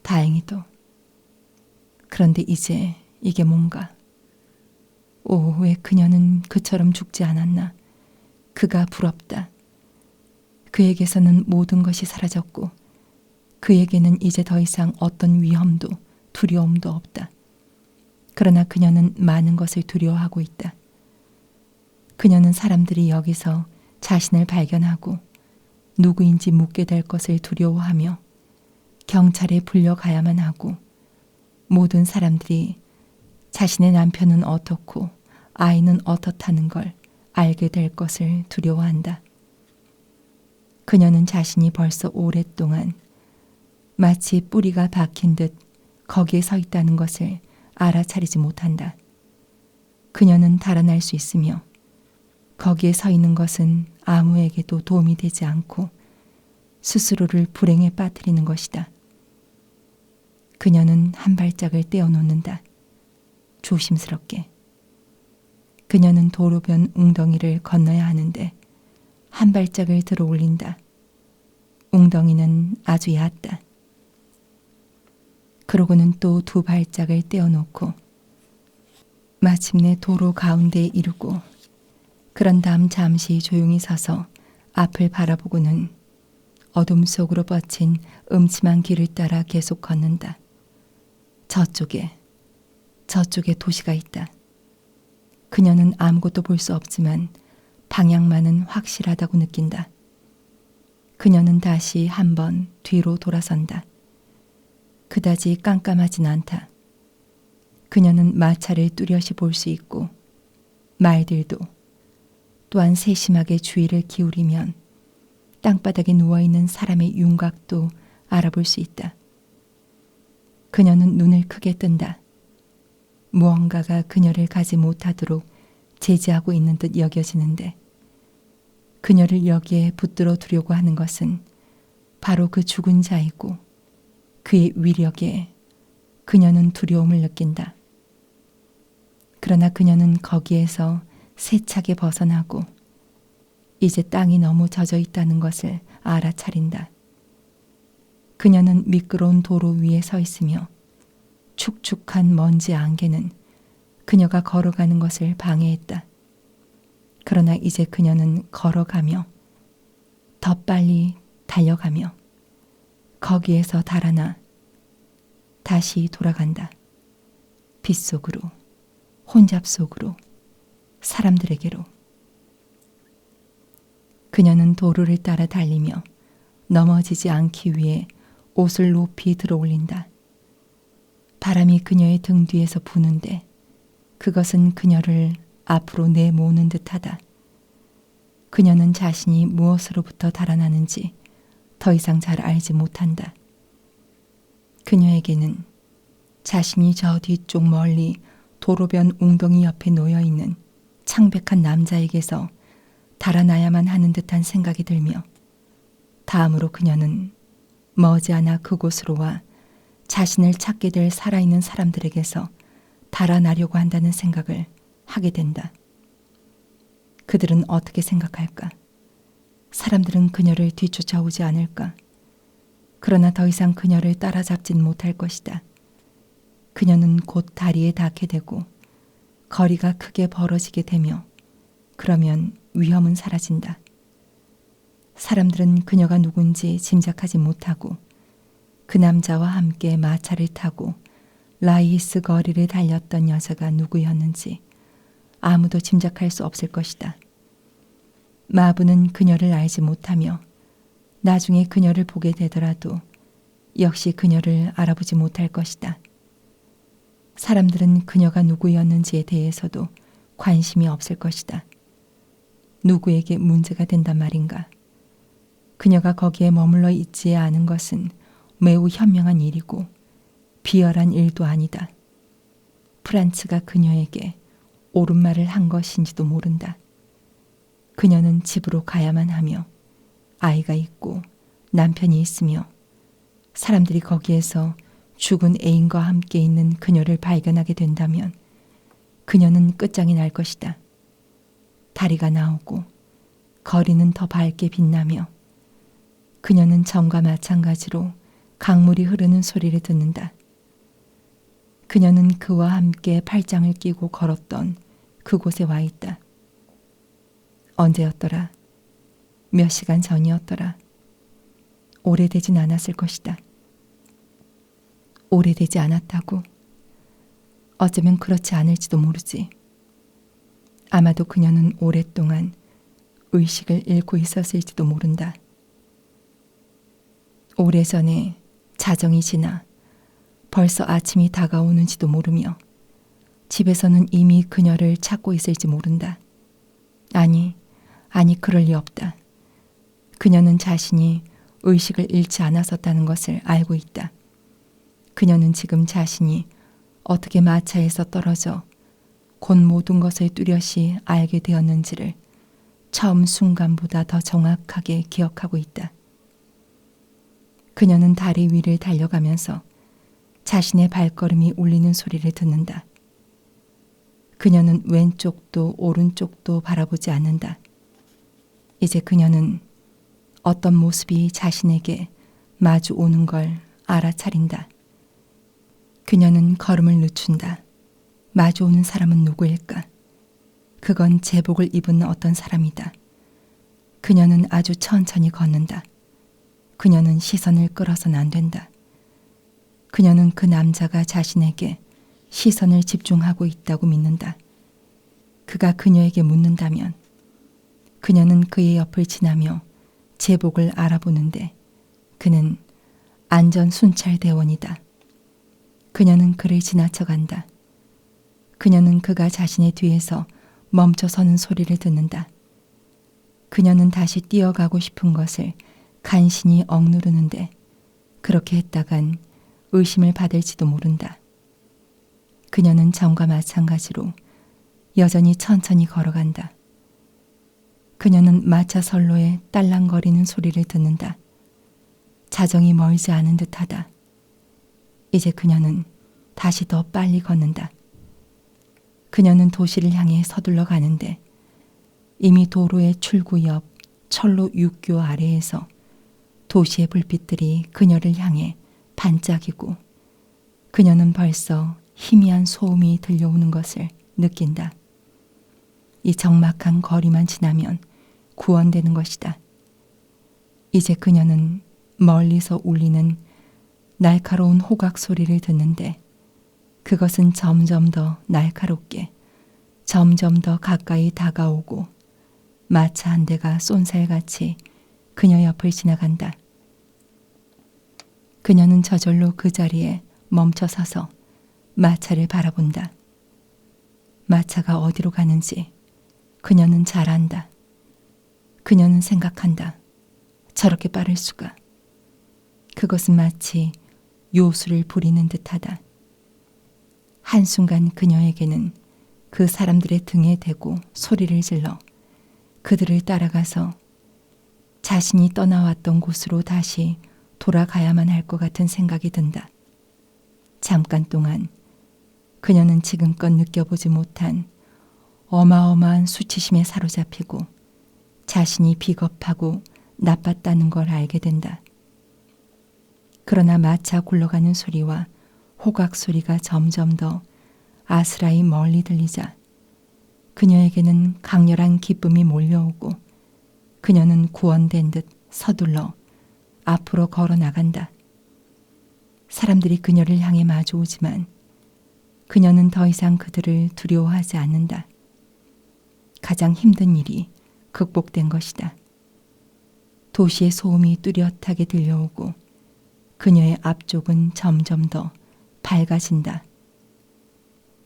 다행히도. 그런데 이제 이게 뭔가. 오, 왜 그녀는 그처럼 죽지 않았나? 그가 부럽다. 그에게서는 모든 것이 사라졌고 그에게는 이제 더 이상 어떤 위험도 두려움도 없다. 그러나 그녀는 많은 것을 두려워하고 있다. 그녀는 사람들이 여기서 자신을 발견하고 누구인지 묻게 될 것을 두려워하며 경찰에 불려가야만 하고 모든 사람들이 자신의 남편은 어떻고 아이는 어떻다는 걸 알게 될 것을 두려워한다. 그녀는 자신이 벌써 오랫동안 마치 뿌리가 박힌 듯 거기에 서 있다는 것을 알아차리지 못한다. 그녀는 달아날 수 있으며 거기에 서 있는 것은 아무에게도 도움이 되지 않고 스스로를 불행에 빠뜨리는 것이다. 그녀는 한 발짝을 떼어놓는다. 조심스럽게. 그녀는 도로변 웅덩이를 건너야 하는데 한 발짝을 들어 올린다. 웅덩이는 아주 얕다. 그러고는 또 2발짝을 떼어놓고 마침내 도로 가운데에 이르고 그런 다음 잠시 조용히 서서 앞을 바라보고는 어둠 속으로 뻗친 음침한 길을 따라 계속 걷는다. 저쪽에 도시가 있다. 그녀는 아무것도 볼 수 없지만 방향만은 확실하다고 느낀다. 그녀는 다시 한번 뒤로 돌아선다. 그다지 깜깜하진 않다. 그녀는 마차를 뚜렷이 볼 수 있고 말들도 또한 세심하게 주의를 기울이면 땅바닥에 누워있는 사람의 윤곽도 알아볼 수 있다. 그녀는 눈을 크게 뜬다. 무언가가 그녀를 가지 못하도록 제지하고 있는 듯 여겨지는데 그녀를 여기에 붙들어 두려고 하는 것은 바로 그 죽은 자이고 그의 위력에 그녀는 두려움을 느낀다. 그러나 그녀는 거기에서 세차게 벗어나고 이제 땅이 너무 젖어 있다는 것을 알아차린다. 그녀는 미끄러운 도로 위에 서 있으며 축축한 먼지 안개는 그녀가 걸어가는 것을 방해했다. 그러나 이제 그녀는 걸어가며 더 빨리 달려가며 거기에서 달아나 다시 돌아간다. 빗속으로, 혼잡 속으로, 사람들에게로. 그녀는 도로를 따라 달리며 넘어지지 않기 위해 옷을 높이 들어 올린다. 바람이 그녀의 등 뒤에서 부는데 그것은 그녀를 앞으로 내모으는 듯하다. 그녀는 자신이 무엇으로부터 달아나는지 더 이상 잘 알지 못한다. 그녀에게는 자신이 저 뒤쪽 멀리 도로변 웅덩이 옆에 놓여있는 창백한 남자에게서 달아나야만 하는 듯한 생각이 들며 다음으로 그녀는 머지않아 그곳으로 와 자신을 찾게 될 살아있는 사람들에게서 달아나려고 한다는 생각을 하게 된다. 그들은 어떻게 생각할까? 사람들은 그녀를 뒤쫓아오지 않을까? 그러나 더 이상 그녀를 따라잡진 못할 것이다. 그녀는 곧 다리에 닿게 되고 거리가 크게 벌어지게 되며 그러면 위험은 사라진다. 사람들은 그녀가 누군지 짐작하지 못하고 그 남자와 함께 마차를 타고 라이스 거리를 달렸던 여자가 누구였는지 아무도 짐작할 수 없을 것이다. 마부는 그녀를 알지 못하며 나중에 그녀를 보게 되더라도 역시 그녀를 알아보지 못할 것이다. 사람들은 그녀가 누구였는지에 대해서도 관심이 없을 것이다. 누구에게 문제가 된단 말인가? 그녀가 거기에 머물러 있지 않은 것은 매우 현명한 일이고 비열한 일도 아니다. 프란츠가 그녀에게 옳은 말을 한 것인지도 모른다. 그녀는 집으로 가야만 하며 아이가 있고 남편이 있으며 사람들이 거기에서 죽은 애인과 함께 있는 그녀를 발견하게 된다면 그녀는 끝장이 날 것이다. 다리가 나오고 거리는 더 밝게 빛나며 그녀는 전과 마찬가지로 강물이 흐르는 소리를 듣는다. 그녀는 그와 함께 팔짱을 끼고 걸었던 그곳에 와 있다. 언제였더라? 몇 시간 전이었더라. 오래되진 않았을 것이다. 오래되지 않았다고? 어쩌면 그렇지 않을지도 모르지. 아마도 그녀는 오랫동안 의식을 잃고 있었을지도 모른다. 오래전에 자정이 지나 벌써 아침이 다가오는지도 모르며 집에서는 이미 그녀를 찾고 있을지 모른다. 아니 그럴 리 없다. 그녀는 자신이 의식을 잃지 않았었다는 것을 알고 있다. 그녀는 지금 자신이 어떻게 마차에서 떨어져 곧 모든 것을 뚜렷이 알게 되었는지를 처음 순간보다 더 정확하게 기억하고 있다. 그녀는 다리 위를 달려가면서 자신의 발걸음이 울리는 소리를 듣는다. 그녀는 왼쪽도 오른쪽도 바라보지 않는다. 이제 그녀는 어떤 모습이 자신에게 마주 오는 걸 알아차린다. 그녀는 걸음을 늦춘다. 마주오는 사람은 누구일까? 그건 제복을 입은 어떤 사람이다. 그녀는 아주 천천히 걷는다. 그녀는 시선을 끌어서는 안 된다. 그녀는 그 남자가 자신에게 시선을 집중하고 있다고 믿는다. 그가 그녀에게 묻는다면 그녀는 그의 옆을 지나며 제복을 알아보는데 그는 안전 순찰대원이다. 그녀는 그를 지나쳐간다. 그녀는 그가 자신의 뒤에서 멈춰서는 소리를 듣는다. 그녀는 다시 뛰어가고 싶은 것을 간신히 억누르는데 그렇게 했다간 의심을 받을지도 모른다. 그녀는 전과 마찬가지로 여전히 천천히 걸어간다. 그녀는 마차 선로에 딸랑거리는 소리를 듣는다. 자정이 멀지 않은 듯하다. 이제 그녀는 다시 더 빨리 걷는다. 그녀는 도시를 향해 서둘러 가는데 이미 도로의 출구 옆 철로 육교 아래에서 도시의 불빛들이 그녀를 향해 반짝이고 그녀는 벌써 희미한 소음이 들려오는 것을 느낀다. 이 적막한 거리만 지나면 구원되는 것이다. 이제 그녀는 멀리서 울리는 날카로운 호각 소리를 듣는데 그것은 점점 더 날카롭게 점점 더 가까이 다가오고 마차 한 대가 쏜살같이 그녀 옆을 지나간다. 그녀는 저절로 그 자리에 멈춰 서서 마차를 바라본다. 마차가 어디로 가는지 그녀는 잘 안다. 그녀는 생각한다. 저렇게 빠를 수가. 그것은 마치 요술을 부리는 듯하다. 한순간 그녀에게는 그 사람들의 등에 대고 소리를 질러 그들을 따라가서 자신이 떠나왔던 곳으로 다시 돌아가야만 할 것 같은 생각이 든다. 잠깐 동안 그녀는 지금껏 느껴보지 못한 어마어마한 수치심에 사로잡히고 자신이 비겁하고 나빴다는 걸 알게 된다. 그러나 마차 굴러가는 소리와 호각 소리가 점점 더 아스라이 멀리 들리자 그녀에게는 강렬한 기쁨이 몰려오고 그녀는 구원된 듯 서둘러 앞으로 걸어 나간다. 사람들이 그녀를 향해 마주오지만 그녀는 더 이상 그들을 두려워하지 않는다. 가장 힘든 일이 극복된 것이다. 도시의 소음이 뚜렷하게 들려오고 그녀의 앞쪽은 점점 더 밝아진다.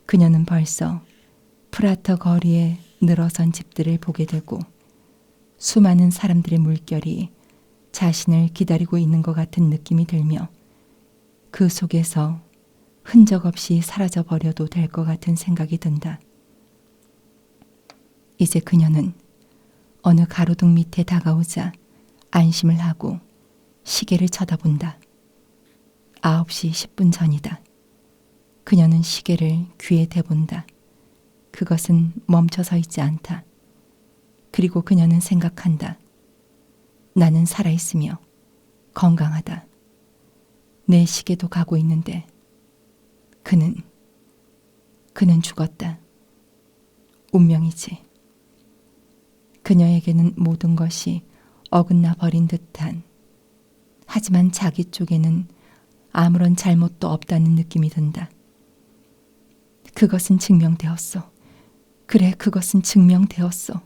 그녀는 벌써 프라터 거리에 늘어선 집들을 보게 되고 수많은 사람들의 물결이 자신을 기다리고 있는 것 같은 느낌이 들며 그 속에서 흔적 없이 사라져 버려도 될 것 같은 생각이 든다. 이제 그녀는 어느 가로등 밑에 다가오자 안심을 하고 시계를 쳐다본다. 9시 10분 전이다. 그녀는 시계를 귀에 대본다. 그것은 멈춰서 있지 않다. 그리고 그녀는 생각한다. 나는 살아있으며 건강하다. 내 시계도 가고 있는데 그는 죽었다. 운명이지. 그녀에게는 모든 것이 어긋나 버린 듯한, 하지만 자기 쪽에는 아무런 잘못도 없다는 느낌이 든다. 그것은 증명되었어. 그래, 그것은 증명되었어.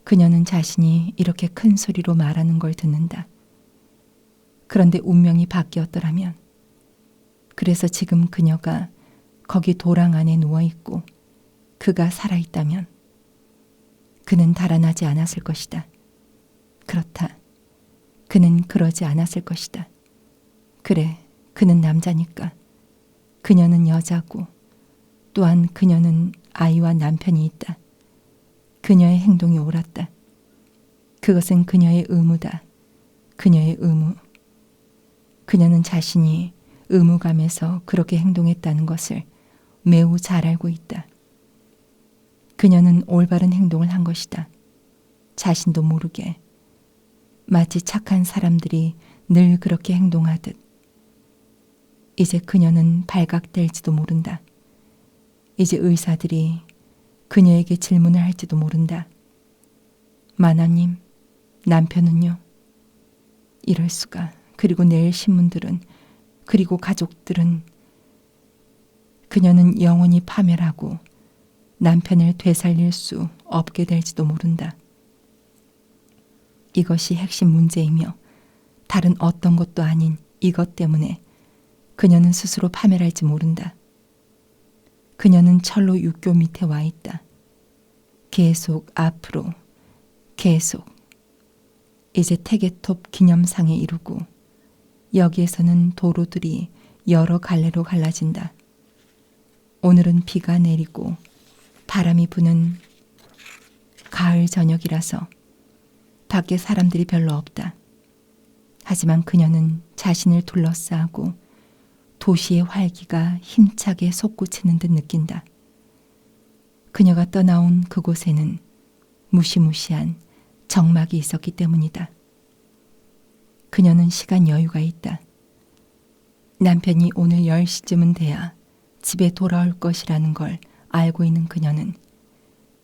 그녀는 자신이 이렇게 큰 소리로 말하는 걸 듣는다. 그런데 운명이 바뀌었더라면, 그래서 지금 그녀가 거기 도랑 안에 누워있고 그가 살아있다면 그는 달아나지 않았을 것이다. 그렇다. 그는 그러지 않았을 것이다. 그래, 그는 남자니까. 그녀는 여자고 또한 그녀는 아이와 남편이 있다. 그녀의 행동이 옳았다. 그것은 그녀의 의무다. 그녀의 의무. 그녀는 자신이 의무감에서 그렇게 행동했다는 것을 매우 잘 알고 있다. 그녀는 올바른 행동을 한 것이다. 자신도 모르게. 마치 착한 사람들이 늘 그렇게 행동하듯. 이제 그녀는 발각될지도 모른다. 이제 의사들이 그녀에게 질문을 할지도 모른다. 만화님, 남편은요? 이럴 수가. 그리고 내일 신문들은, 그리고 가족들은. 그녀는 영원히 파멸하고 남편을 되살릴 수 없게 될지도 모른다. 이것이 핵심 문제이며 다른 어떤 것도 아닌 이것 때문에 그녀는 스스로 파멸할지 모른다. 그녀는 철로 육교 밑에 와 있다. 계속 앞으로, 계속. 이제 테게톱 기념상에 이르고 여기에서는 도로들이 여러 갈래로 갈라진다. 오늘은 비가 내리고 바람이 부는 가을 저녁이라서 밖에 사람들이 별로 없다. 하지만 그녀는 자신을 둘러싸고 도시의 활기가 힘차게 솟구치는 듯 느낀다. 그녀가 떠나온 그곳에는 무시무시한 적막이 있었기 때문이다. 그녀는 시간 여유가 있다. 남편이 오늘 10시쯤은 돼야 집에 돌아올 것이라는 걸 알고 있는 그녀는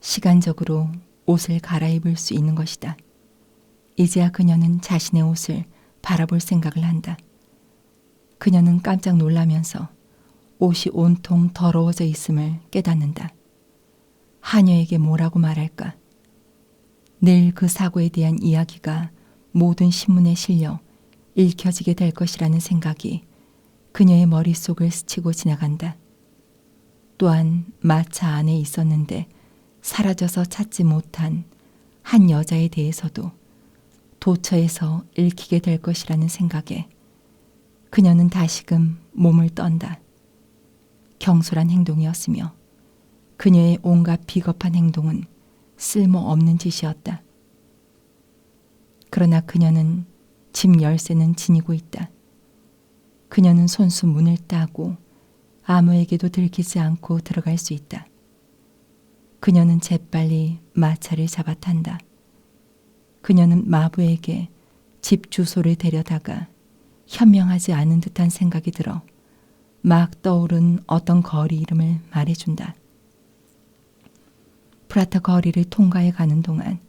시간적으로 옷을 갈아입을 수 있는 것이다. 이제야 그녀는 자신의 옷을 바라볼 생각을 한다. 그녀는 깜짝 놀라면서 옷이 온통 더러워져 있음을 깨닫는다. 하녀에게 뭐라고 말할까? 내일 그 사고에 대한 이야기가 모든 신문에 실려 읽혀지게 될 것이라는 생각이 그녀의 머릿속을 스치고 지나간다. 또한 마차 안에 있었는데 사라져서 찾지 못한 한 여자에 대해서도 도처에서 읽히게 될 것이라는 생각에 그녀는 다시금 몸을 떤다. 경솔한 행동이었으며 그녀의 온갖 비겁한 행동은 쓸모없는 짓이었다. 그러나 그녀는 집 열쇠는 지니고 있다. 그녀는 손수 문을 따고 아무에게도 들키지 않고 들어갈 수 있다. 그녀는 재빨리 마차를 잡아탄다. 그녀는 마부에게 집 주소를 데려다가 현명하지 않은 듯한 생각이 들어 막 떠오른 어떤 거리 이름을 말해준다. 프라터 거리를 통과해 가는 동안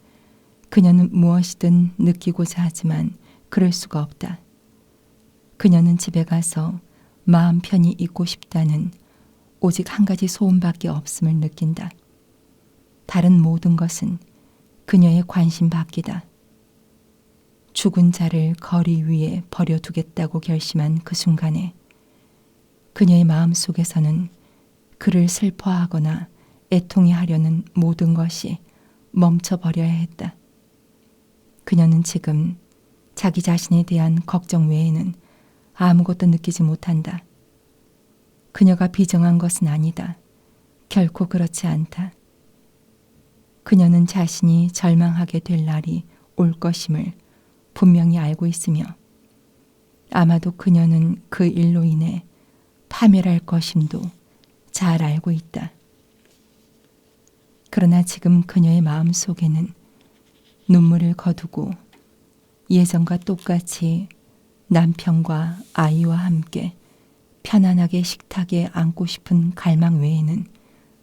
그녀는 무엇이든 느끼고자 하지만 그럴 수가 없다. 그녀는 집에 가서 마음 편히 있고 싶다는 오직 한 가지 소원밖에 없음을 느낀다. 다른 모든 것은 그녀의 관심 밖이다. 죽은 자를 거리 위에 버려두겠다고 결심한 그 순간에 그녀의 마음 속에서는 그를 슬퍼하거나 애통해 하려는 모든 것이 멈춰버려야 했다. 그녀는 지금 자기 자신에 대한 걱정 외에는 아무것도 느끼지 못한다. 그녀가 비정한 것은 아니다. 결코 그렇지 않다. 그녀는 자신이 절망하게 될 날이 올 것임을 분명히 알고 있으며 아마도 그녀는 그 일로 인해 파멸할 것임도 잘 알고 있다. 그러나 지금 그녀의 마음 속에는 눈물을 거두고 예전과 똑같이 남편과 아이와 함께 편안하게 식탁에 앉고 싶은 갈망 외에는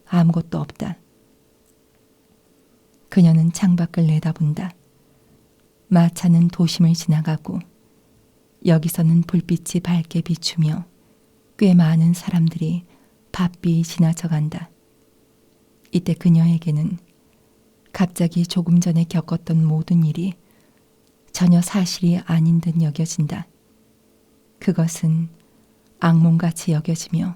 아무것도 없다. 그녀는 창밖을 내다본다. 마차는 도심을 지나가고 여기서는 불빛이 밝게 비추며 꽤 많은 사람들이 바삐 지나쳐간다. 이때 그녀에게는 갑자기 조금 전에 겪었던 모든 일이 전혀 사실이 아닌 듯 여겨진다. 그것은 악몽같이 여겨지며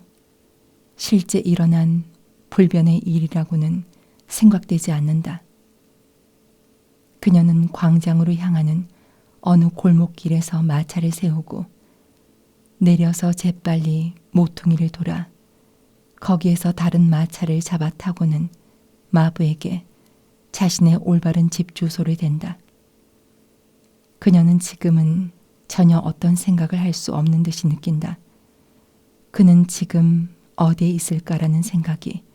실제 일어난 불변의 일이라고는 생각되지 않는다. 그녀는 광장으로 향하는 어느 골목길에서 마차를 세우고 내려서 재빨리 모퉁이를 돌아 거기에서 다른 마차를 잡아 타고는 마부에게 자신의 올바른 집 주소를 댄다. 그녀는 지금은 전혀 어떤 생각을 할 수 없는 듯이 느낀다. 그는 지금 어디에 있을까라는 생각이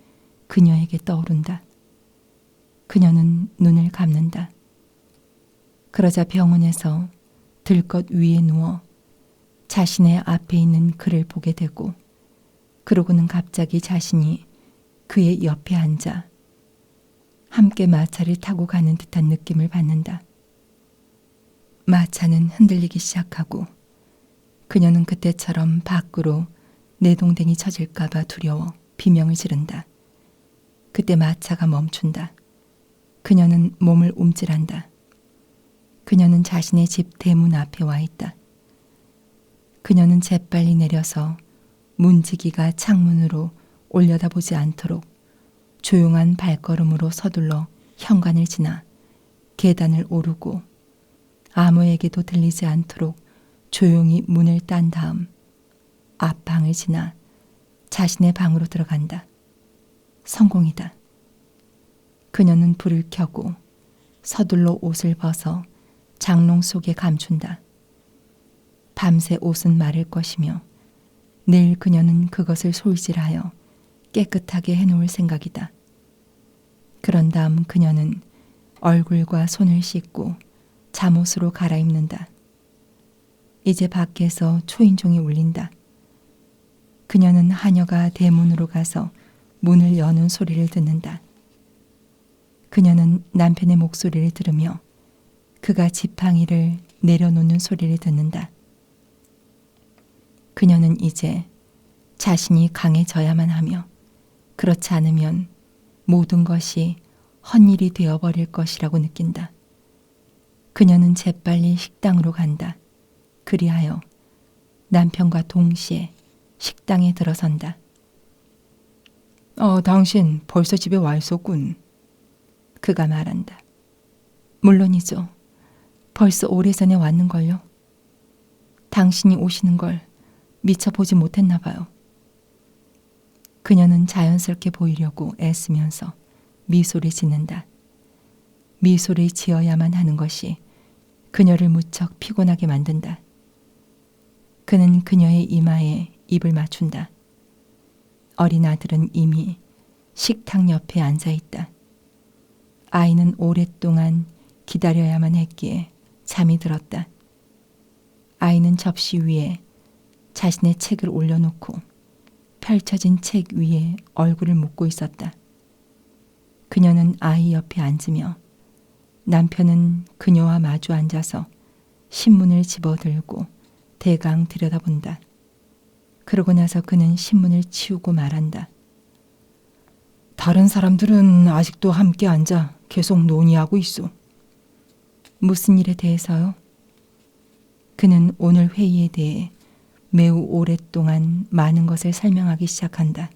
그녀에게 떠오른다. 그녀는 눈을 감는다. 그러자 병원에서 들것 위에 누워 자신의 앞에 있는 그를 보게 되고 그러고는 갑자기 자신이 그의 옆에 앉아 함께 마차를 타고 가는 듯한 느낌을 받는다. 마차는 흔들리기 시작하고 그녀는 그때처럼 밖으로 내동댕이 쳐질까봐 두려워 비명을 지른다. 그때 마차가 멈춘다. 그녀는 몸을 움찔한다. 그녀는 자신의 집 대문 앞에 와 있다. 그녀는 재빨리 내려서 문지기가 창문으로 올려다보지 않도록 조용한 발걸음으로 서둘러 현관을 지나 계단을 오르고 아무에게도 들리지 않도록 조용히 문을 딴 다음 앞방을 지나 자신의 방으로 들어간다. 성공이다. 그녀는 불을 켜고 서둘러 옷을 벗어 장롱 속에 감춘다. 밤새 옷은 마를 것이며 내일 그녀는 그것을 솔질하여 깨끗하게 해놓을 생각이다. 그런 다음 그녀는 얼굴과 손을 씻고 잠옷으로 갈아입는다. 이제 밖에서 초인종이 울린다. 그녀는 하녀가 대문으로 가서 문을 여는 소리를 듣는다. 그녀는 남편의 목소리를 들으며 그가 지팡이를 내려놓는 소리를 듣는다. 그녀는 이제 자신이 강해져야만 하며 그렇지 않으면 모든 것이 헛일이 되어버릴 것이라고 느낀다. 그녀는 재빨리 식당으로 간다. 그리하여 남편과 동시에 식당에 들어선다. 당신 벌써 집에 와 있었군. 그가 말한다. 물론이죠. 벌써 오래전에 왔는걸요. 당신이 오시는 걸 미처 보지 못했나 봐요. 그녀는 자연스럽게 보이려고 애쓰면서 미소를 짓는다. 미소를 지어야만 하는 것이 그녀를 무척 피곤하게 만든다. 그는 그녀의 이마에 입을 맞춘다. 어린 아들은 이미 식탁 옆에 앉아 있다. 아이는 오랫동안 기다려야만 했기에 잠이 들었다. 아이는 접시 위에 자신의 책을 올려놓고 펼쳐진 책 위에 얼굴을 묻고 있었다. 그녀는 아이 옆에 앉으며 남편은 그녀와 마주 앉아서 신문을 집어들고 대강 들여다본다. 그러고 나서 그는 신문을 치우고 말한다. 다른 사람들은 아직도 함께 앉아 계속 논의하고 있어. 무슨 일에 대해서요? 그는 오늘 회의에 대해 매우 오랫동안 많은 것을 설명하기 시작한다.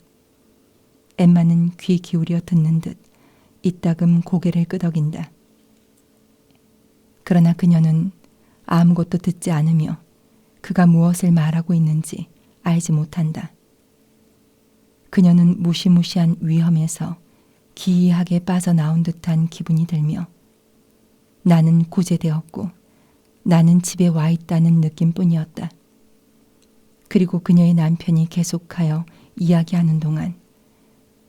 엠마는 귀 기울여 듣는 듯 이따금 고개를 끄덕인다. 그러나 그녀는 아무것도 듣지 않으며 그가 무엇을 말하고 있는지 알지 못한다. 그녀는 무시무시한 위험에서 기이하게 빠져나온 듯한 기분이 들며 나는 구제되었고 나는 집에 와 있다는 느낌뿐이었다. 그리고 그녀의 남편이 계속하여 이야기하는 동안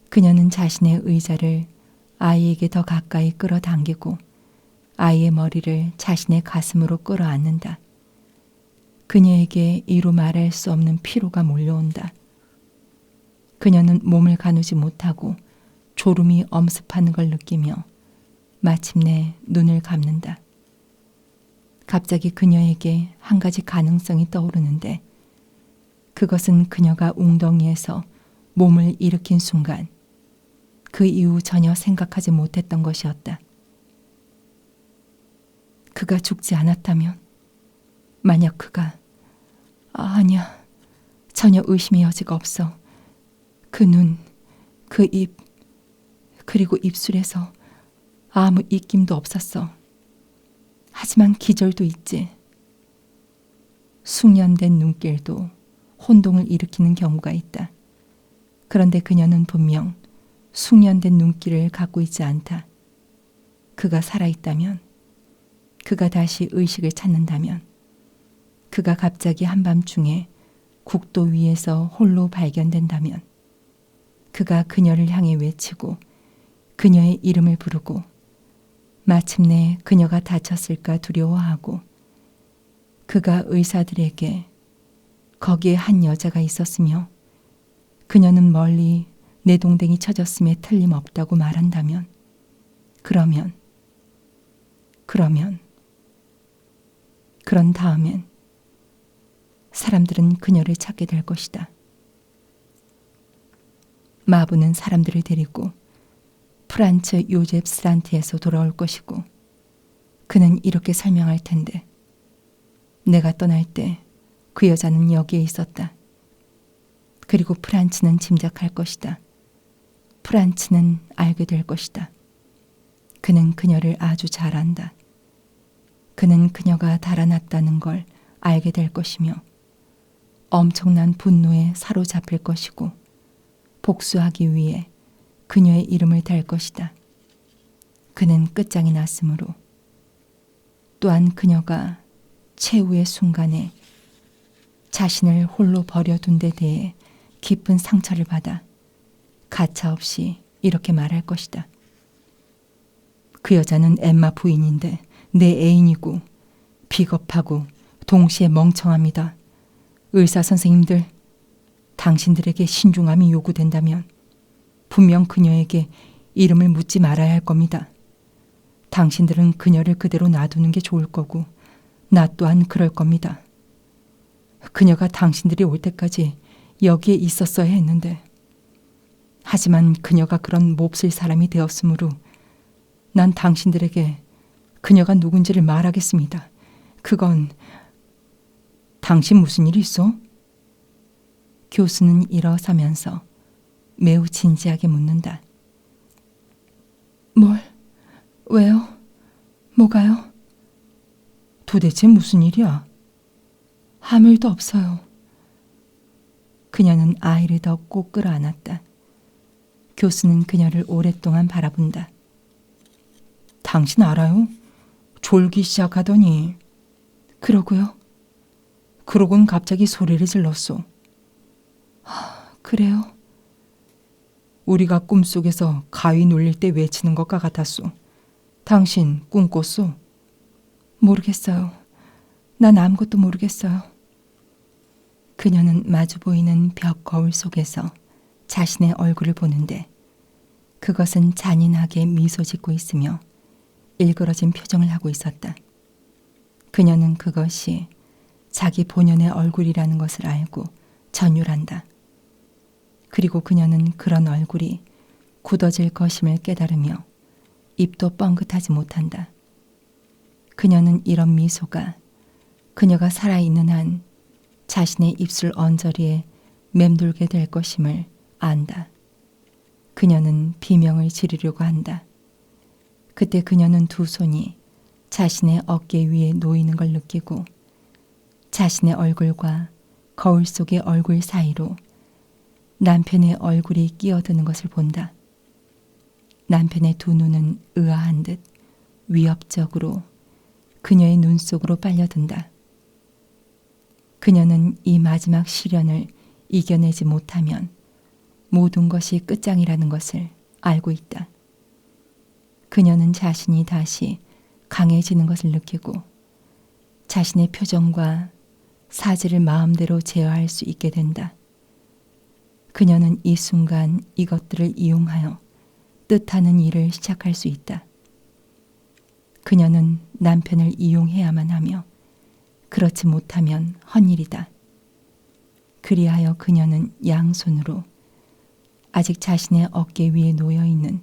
그녀는 자신의 의자를 아이에게 더 가까이 끌어당기고 아이의 머리를 자신의 가슴으로 끌어안는다. 그녀에게 이루 말할 수 없는 피로가 몰려온다. 그녀는 몸을 가누지 못하고 졸음이 엄습하는 걸 느끼며 마침내 눈을 감는다. 갑자기 그녀에게 한 가지 가능성이 떠오르는데 그것은 그녀가 웅덩이에서 몸을 일으킨 순간 그 이후 전혀 생각하지 못했던 것이었다. 그가 죽지 않았다면, 만약 그가, 아니야, 전혀 의심의 여지가 없어. 그 눈, 그 입, 그리고 입술에서 아무 입김도 없었어. 하지만 기절도 있지. 숙련된 눈길도 혼동을 일으키는 경우가 있다. 그런데 그녀는 분명 숙련된 눈길을 갖고 있지 않다. 그가 살아있다면, 그가 다시 의식을 찾는다면, 그가 갑자기 한밤중에 국도 위에서 홀로 발견된다면, 그가 그녀를 향해 외치고 그녀의 이름을 부르고 마침내 그녀가 다쳤을까 두려워하고 그가 의사들에게 거기에 한 여자가 있었으며 그녀는 멀리 내동댕이 쳐졌음에 틀림없다고 말한다면 그런 다음엔 사람들은 그녀를 찾게 될 것이다. 마부는 사람들을 데리고 프란츠 요제프 스란트에서 돌아올 것이고 그는 이렇게 설명할 텐데 내가 떠날 때 그 여자는 여기에 있었다. 그리고 프란츠는 짐작할 것이다. 프란츠는 알게 될 것이다. 그는 그녀를 아주 잘 안다. 그는 그녀가 달아났다는 걸 알게 될 것이며 엄청난 분노에 사로잡힐 것이고 복수하기 위해 그녀의 이름을 댈 것이다. 그는 끝장이 났으므로 또한 그녀가 최후의 순간에 자신을 홀로 버려둔 데 대해 깊은 상처를 받아 가차없이 이렇게 말할 것이다. 그 여자는 엠마 부인인데 내 애인이고 비겁하고 동시에 멍청합니다. 의사 선생님들, 당신들에게 신중함이 요구된다면 분명 그녀에게 이름을 묻지 말아야 할 겁니다. 당신들은 그녀를 그대로 놔두는 게 좋을 거고 나 또한 그럴 겁니다. 그녀가 당신들이 올 때까지 여기에 있었어야 했는데 하지만 그녀가 그런 몹쓸 사람이 되었으므로 난 당신들에게 그녀가 누군지를 말하겠습니다. 그건 당신 무슨 일 있어? 교수는 일어서면서 매우 진지하게 묻는다. 왜요? 뭐가요? 도대체 무슨 일이야? 아무 일도 없어요. 그녀는 아이를 더 꼭 끌어안았다. 교수는 그녀를 오랫동안 바라본다. 당신 알아요? 졸기 시작하더니. 그러고요. 그러곤 갑자기 소리를 질렀어. 그래요? 우리가 꿈속에서 가위 눌릴 때 외치는 것과 같았소. 당신 꿈 꿨소? 모르겠어요. 난 아무것도 모르겠어요. 그녀는 마주 보이는 벽 거울 속에서 자신의 얼굴을 보는데 그것은 잔인하게 미소 짓고 있으며 일그러진 표정을 하고 있었다. 그녀는 그것이 자기 본연의 얼굴이라는 것을 알고 전율한다. 그리고 그녀는 그런 얼굴이 굳어질 것임을 깨달으며 입도 뻥긋하지 못한다. 그녀는 이런 미소가 그녀가 살아있는 한 자신의 입술 언저리에 맴돌게 될 것임을 안다. 그녀는 비명을 지르려고 한다. 그때 그녀는 두 손이 자신의 어깨 위에 놓이는 걸 느끼고 자신의 얼굴과 거울 속의 얼굴 사이로 남편의 얼굴이 끼어드는 것을 본다. 남편의 두 눈은 의아한 듯 위협적으로 그녀의 눈 속으로 빨려든다. 그녀는 이 마지막 시련을 이겨내지 못하면 모든 것이 끝장이라는 것을 알고 있다. 그녀는 자신이 다시 강해지는 것을 느끼고 자신의 표정과 사지를 마음대로 제어할 수 있게 된다. 그녀는 이 순간 이것들을 이용하여 뜻하는 일을 시작할 수 있다. 그녀는 남편을 이용해야만 하며 그렇지 못하면 헛일이다. 그리하여 그녀는 양손으로 아직 자신의 어깨 위에 놓여있는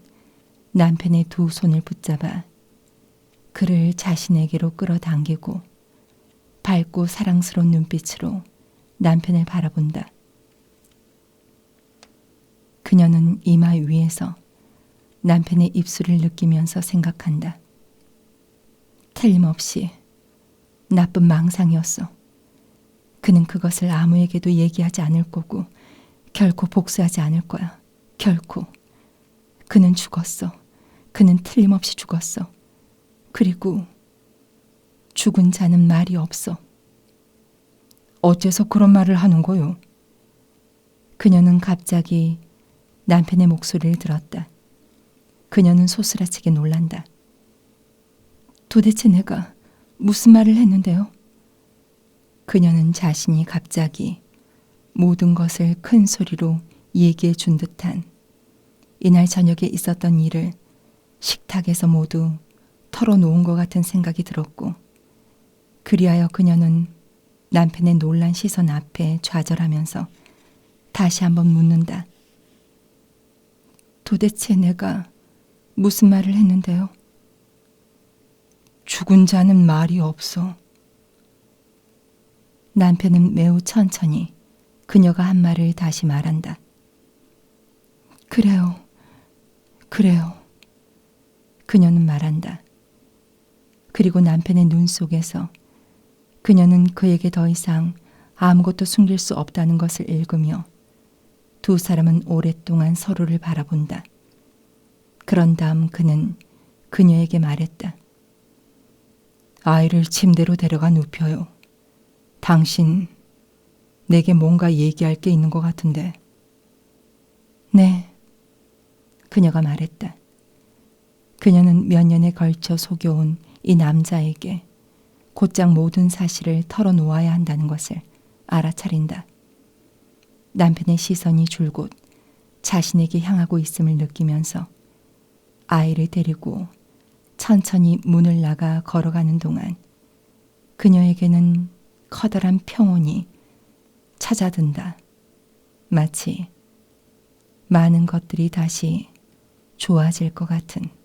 남편의 두 손을 붙잡아 그를 자신에게로 끌어당기고 밝고 사랑스러운 눈빛으로 남편을 바라본다. 그녀는 이마 위에서 남편의 입술을 느끼면서 생각한다. 틀림없이 나쁜 망상이었어. 그는 그것을 아무에게도 얘기하지 않을 거고 결코 복수하지 않을 거야. 결코. 그는 죽었어. 그는 틀림없이 죽었어. 그리고 죽은 자는 말이 없어. 어째서 그런 말을 하는 거요? 그녀는 갑자기 남편의 목소리를 들었다. 그녀는 소스라치게 놀란다. 도대체 내가 무슨 말을 했는데요? 그녀는 자신이 갑자기 모든 것을 큰 소리로 얘기해 준 듯한 이날 저녁에 있었던 일을 식탁에서 모두 털어놓은 것 같은 생각이 들었고 그리하여 그녀는 남편의 놀란 시선 앞에 좌절하면서 다시 한번 묻는다. 도대체 내가 무슨 말을 했는데요? 죽은 자는 말이 없어. 남편은 매우 천천히 그녀가 한 말을 다시 말한다. 그래요. 그래요. 그녀는 말한다. 그리고 남편의 눈 속에서 그녀는 그에게 더 이상 아무것도 숨길 수 없다는 것을 읽으며 두 사람은 오랫동안 서로를 바라본다. 그런 다음 그는 그녀에게 말했다. 아이를 침대로 데려가 눕혀요. 당신, 내게 뭔가 얘기할 게 있는 것 같은데. 네, 그녀가 말했다. 그녀는 몇 년에 걸쳐 속여온 이 남자에게 곧장 모든 사실을 털어놓아야 한다는 것을 알아차린다. 남편의 시선이 줄곧 자신에게 향하고 있음을 느끼면서 아이를 데리고 천천히 문을 나가 걸어가는 동안 그녀에게는 커다란 평온이 찾아든다. 마치 많은 것들이 다시 좋아질 것 같은.